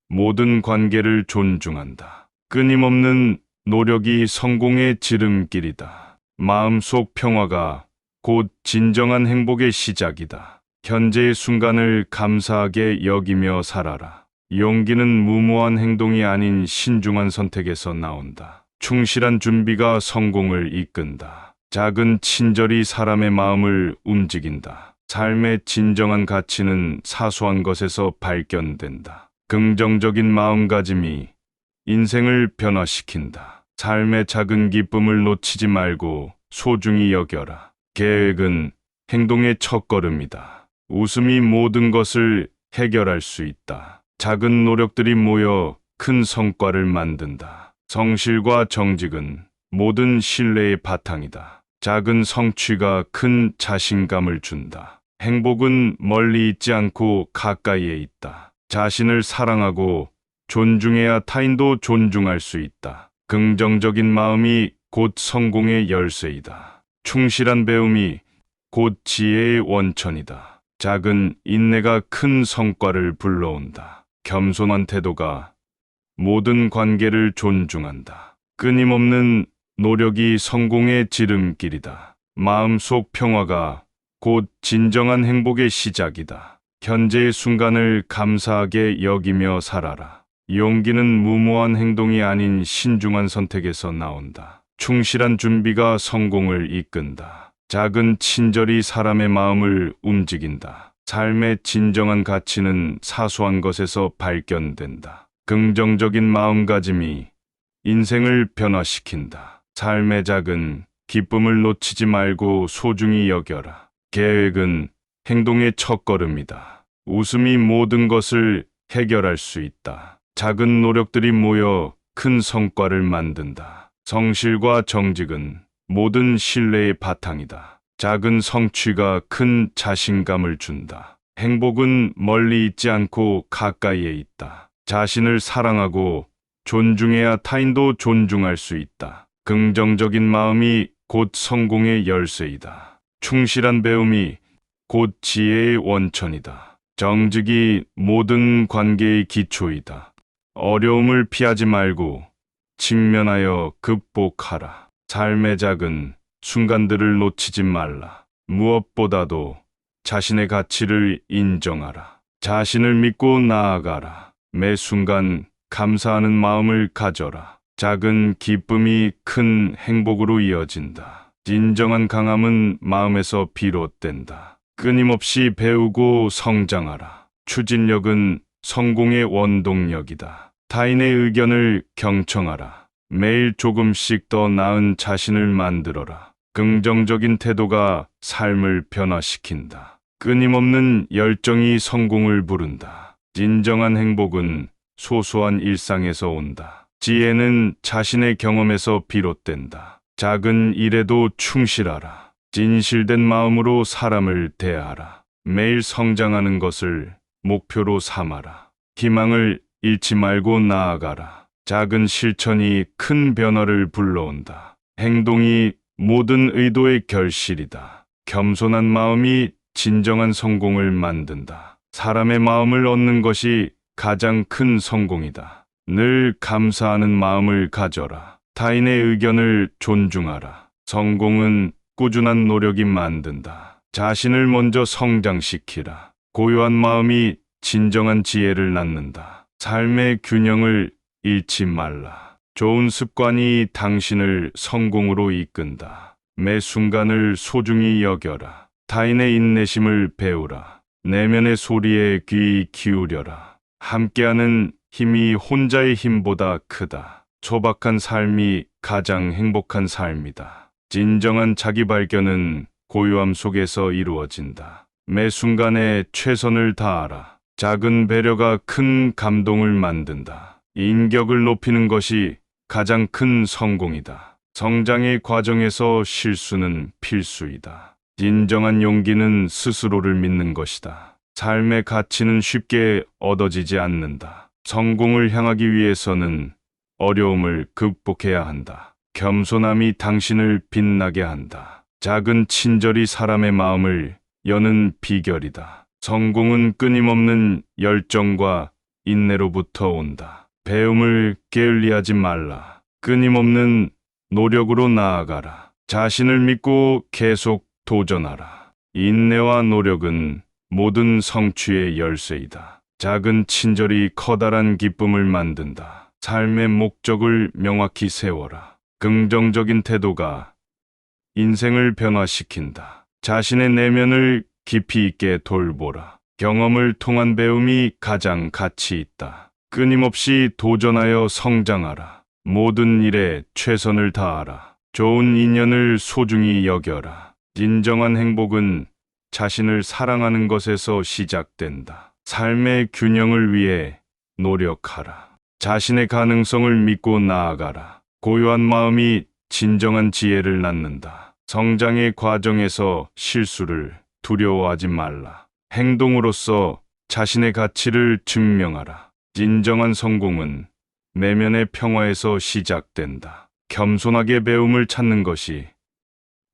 모든 관계를 존중한다. 끊임없는 노력이 성공의 지름길이다. 마음속 평화가 곧 진정한 행복의 시작이다. 현재의 순간을 감사하게 여기며 살아라. 용기는 무모한 행동이 아닌 신중한 선택에서 나온다. 충실한 준비가 성공을 이끈다. 작은 친절이 사람의 마음을 움직인다. 삶의 진정한 가치는 사소한 것에서 발견된다. 긍정적인 마음가짐이 인생을 변화시킨다. 삶의 작은 기쁨을 놓치지 말고 소중히 여겨라. 계획은 행동의 첫걸음이다. 웃음이 모든 것을 해결할 수 있다. 작은 노력들이 모여 큰 성과를 만든다. 성실과 정직은 모든 신뢰의 바탕이다. 작은 성취가 큰 자신감을 준다. 행복은 멀리 있지 않고 가까이에 있다. 자신을 사랑하고 존중해야 타인도 존중할 수 있다. 긍정적인 마음이 곧 성공의 열쇠이다. 충실한 배움이 곧 지혜의 원천이다. 작은 인내가 큰 성과를 불러온다. 겸손한 태도가 모든 관계를 존중한다. 끊임없는 노력이 성공의 지름길이다. 마음속 평화가 곧 진정한 행복의 시작이다. 현재의 순간을 감사하게 여기며 살아라. 용기는 무모한 행동이 아닌 신중한 선택에서 나온다. 충실한 준비가 성공을 이끈다. 작은 친절이 사람의 마음을 움직인다. 삶의 진정한 가치는 사소한 것에서 발견된다. 긍정적인 마음가짐이 인생을 변화시킨다. 삶의 작은 기쁨을 놓치지 말고 소중히 여겨라. 계획은 행동의 첫걸음이다. 웃음이 모든 것을 해결할 수 있다. 작은 노력들이 모여 큰 성과를 만든다. 성실과 정직은 모든 신뢰의 바탕이다. 작은 성취가 큰 자신감을 준다. 행복은 멀리 있지 않고 가까이에 있다. 자신을 사랑하고 존중해야 타인도 존중할 수 있다. 긍정적인 마음이 곧 성공의 열쇠이다. 충실한 배움이 곧 지혜의 원천이다. 정직이 모든 관계의 기초이다. 어려움을 피하지 말고 직면하여 극복하라. 삶의 작은 순간들을 놓치지 말라. 무엇보다도 자신의 가치를 인정하라. 자신을 믿고 나아가라. 매 순간 감사하는 마음을 가져라. 작은 기쁨이 큰 행복으로 이어진다. 진정한 강함은 마음에서 비롯된다. 끊임없이 배우고 성장하라. 추진력은 성공의 원동력이다. 타인의 의견을 경청하라. 매일 조금씩 더 나은 자신을 만들어라. 긍정적인 태도가 삶을 변화시킨다. 끊임없는 열정이 성공을 부른다. 진정한 행복은 소소한 일상에서 온다. 지혜는 자신의 경험에서 비롯된다. 작은 일에도 충실하라. 진실된 마음으로 사람을 대하라. 매일 성장하는 것을 목표로 삼아라. 희망을 잃지 말고 나아가라. 작은 실천이 큰 변화를 불러온다. 행동이 모든 의도의 결실이다. 겸손한 마음이 진정한 성공을 만든다. 사람의 마음을 얻는 것이 가장 큰 성공이다. 늘 감사하는 마음을 가져라. 타인의 의견을 존중하라. 성공은 꾸준한 노력이 만든다. 자신을 먼저 성장시키라. 고요한 마음이 진정한 지혜를 낳는다. 삶의 균형을 잃지 말라. 좋은 습관이 당신을 성공으로 이끈다. 매 순간을 소중히 여겨라. 타인의 인내심을 배우라. 내면의 소리에 귀 기울여라. 함께하는 힘이 혼자의 힘보다 크다. 소박한 삶이 가장 행복한 삶이다. 진정한 자기 발견은 고요함 속에서 이루어진다. 매 순간에 최선을 다하라. 작은 배려가 큰 감동을 만든다. 인격을 높이는 것이 가장 큰 성공이다. 성장의 과정에서 실수는 필수이다. 진정한 용기는 스스로를 믿는 것이다. 삶의 가치는 쉽게 얻어지지 않는다. 성공을 향하기 위해서는 어려움을 극복해야 한다. 겸손함이 당신을 빛나게 한다. 작은 친절이 사람의 마음을 여는 비결이다. 성공은 끊임없는 열정과 인내로부터 온다. 배움을 게을리하지 말라. 끊임없는 노력으로 나아가라. 자신을 믿고 계속 도전하라. 인내와 노력은 모든 성취의 열쇠이다. 작은 친절이 커다란 기쁨을 만든다. 삶의 목적을 명확히 세워라. 긍정적인 태도가 인생을 변화시킨다. 자신의 내면을 깊이 있게 돌보라. 경험을 통한 배움이 가장 가치 있다. 끊임없이 도전하여 성장하라. 모든 일에 최선을 다하라. 좋은 인연을 소중히 여겨라. 진정한 행복은 자신을 사랑하는 것에서 시작된다. 삶의 균형을 위해 노력하라. 자신의 가능성을 믿고 나아가라. 고요한 마음이 진정한 지혜를 낳는다. 성장의 과정에서 실수를 두려워하지 말라. 행동으로써 자신의 가치를 증명하라. 진정한 성공은 내면의 평화에서 시작된다. 겸손하게 배움을 찾는 것이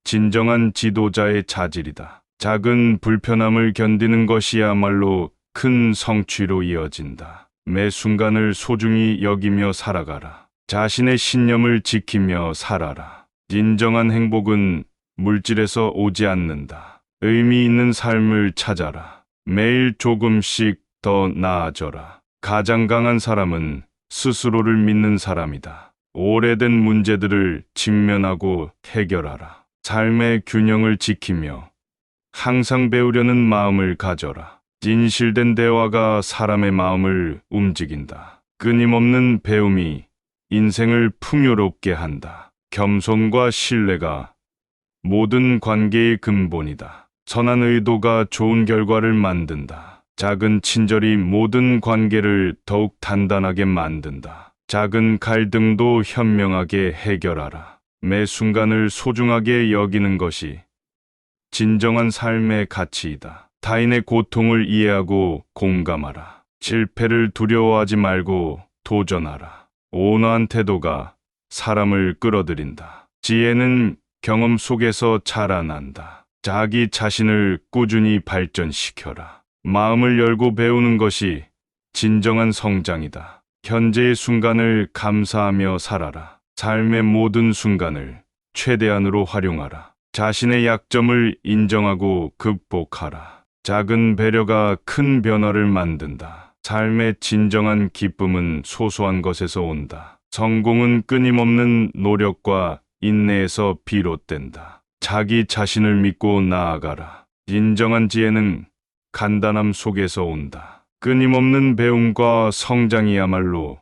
진정한 지도자의 자질이다. 작은 불편함을 견디는 것이야말로 큰 성취로 이어진다. 매 순간을 소중히 여기며 살아가라. 자신의 신념을 지키며 살아라. 진정한 행복은 물질에서 오지 않는다. 의미 있는 삶을 찾아라. 매일 조금씩 더 나아져라. 가장 강한 사람은 스스로를 믿는 사람이다. 오래된 문제들을 직면하고 해결하라. 삶의 균형을 지키며 항상 배우려는 마음을 가져라. 진실된 대화가 사람의 마음을 움직인다. 끊임없는 배움이 인생을 풍요롭게 한다. 겸손과 신뢰가 모든 관계의 근본이다. 선한 의도가 좋은 결과를 만든다. 작은 친절이 모든 관계를 더욱 단단하게 만든다. 작은 갈등도 현명하게 해결하라. 매 순간을 소중하게 여기는 것이 진정한 삶의 가치이다. 타인의 고통을 이해하고 공감하라. 실패를 두려워하지 말고 도전하라. 온화한 태도가 사람을 끌어들인다. 지혜는 경험 속에서 자라난다. 자기 자신을 꾸준히 발전시켜라. 마음을 열고 배우는 것이 진정한 성장이다. 현재의 순간을 감사하며 살아라. 삶의 모든 순간을 최대한으로 활용하라. 자신의 약점을 인정하고 극복하라. 작은 배려가 큰 변화를 만든다. 삶의 진정한 기쁨은 소소한 것에서 온다. 성공은 끊임없는 노력과 인내에서 비롯된다. 자기 자신을 믿고 나아가라. 진정한 지혜는 간단함 속에서 온다. 끊임없는 배움과 성장이야말로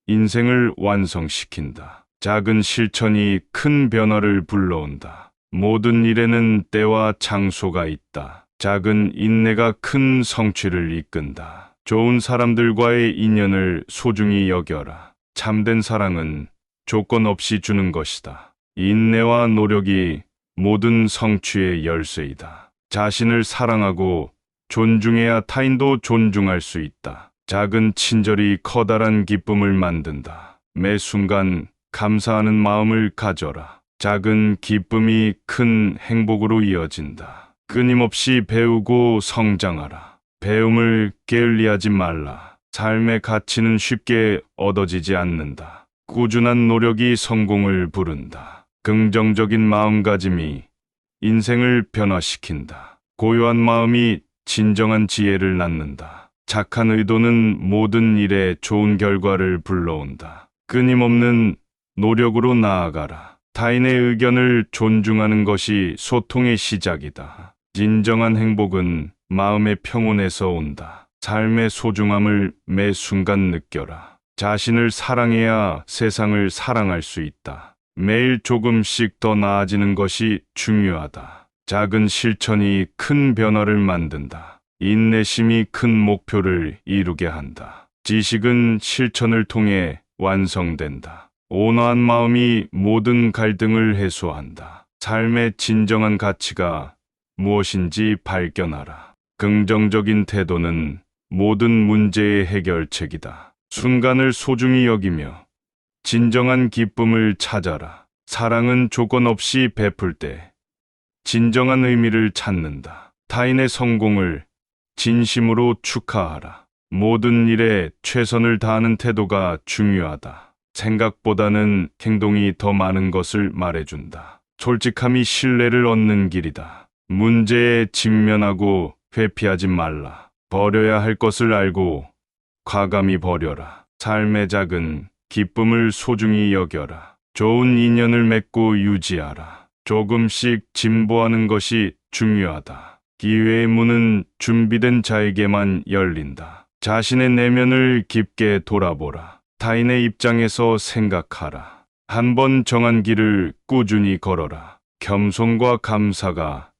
인생을 완성시킨다. 작은 실천이 큰 변화를 불러온다. 모든 일에는 때와 장소가 있다. 작은 인내가 큰 성취를 이끈다. 좋은 사람들과의 인연을 소중히 여겨라. 참된 사랑은 조건 없이 주는 것이다. 인내와 노력이 모든 성취의 열쇠이다. 자신을 사랑하고 존중해야 타인도 존중할 수 있다. 작은 친절이 커다란 기쁨을 만든다. 매 순간 감사하는 마음을 가져라. 작은 기쁨이 큰 행복으로 이어진다. 끊임없이 배우고 성장하라. 배움을 게을리하지 말라. 삶의 가치는 쉽게 얻어지지 않는다. 꾸준한 노력이 성공을 부른다. 긍정적인 마음가짐이 인생을 변화시킨다. 고요한 마음이 진정한 지혜를 낳는다. 착한 의도는 모든 일에 좋은 결과를 불러온다. 끊임없는 노력으로 나아가라. 타인의 의견을 존중하는 것이 소통의 시작이다. 진정한 행복은 마음의 평온에서 온다. 삶의 소중함을 매 순간 느껴라. 자신을 사랑해야 세상을 사랑할 수 있다. 매일 조금씩 더 나아지는 것이 중요하다. 작은 실천이 큰 변화를 만든다. 인내심이 큰 목표를 이루게 한다. 지식은 실천을 통해 완성된다. 온화한 마음이 모든 갈등을 해소한다. 삶의 진정한 가치가 무엇인지 발견하라. 긍정적인 태도는 모든 문제의 해결책이다. 순간을 소중히 여기며 진정한 기쁨을 찾아라. 사랑은 조건 없이 베풀 때 진정한 의미를 찾는다. 타인의 성공을 진심으로 축하하라. 모든 일에 최선을 다하는 태도가 중요하다. 생각보다는 행동이 더 많은 것을 말해준다. 솔직함이 신뢰를 얻는 길이다. 문제에 직면하고 회피하지 말라. 버려야 할 것을 알고 과감히 버려라. 삶의 작은 기쁨을 소중히 여겨라. 좋은 인연을 맺고 유지하라. 조금씩 진보하는 것이 중요하다. 기회의 문은 준비된 자에게만 열린다. 자신의 내면을 깊게 돌아보라. 타인의 입장에서 생각하라. 한 번 정한 길을 꾸준히 걸어라. 겸손과 감사가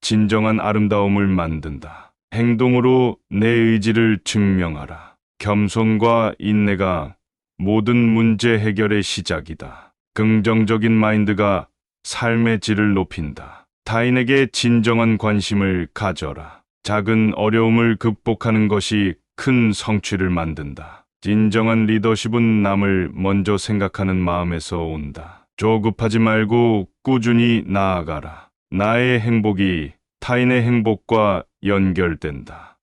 진정한 아름다움을 만든다. 행동으로 내 의지를 증명하라. 겸손과 인내가 모든 문제 해결의 시작이다. 긍정적인 마인드가 삶의 질을 높인다. 타인에게 진정한 관심을 가져라. 작은 어려움을 극복하는 것이 큰 성취를 만든다. 진정한 리더십은 남을 먼저 생각하는 마음에서 온다. 조급하지 말고 꾸준히 나아가라. 나의 행복이 타인의 행복과 연결된다.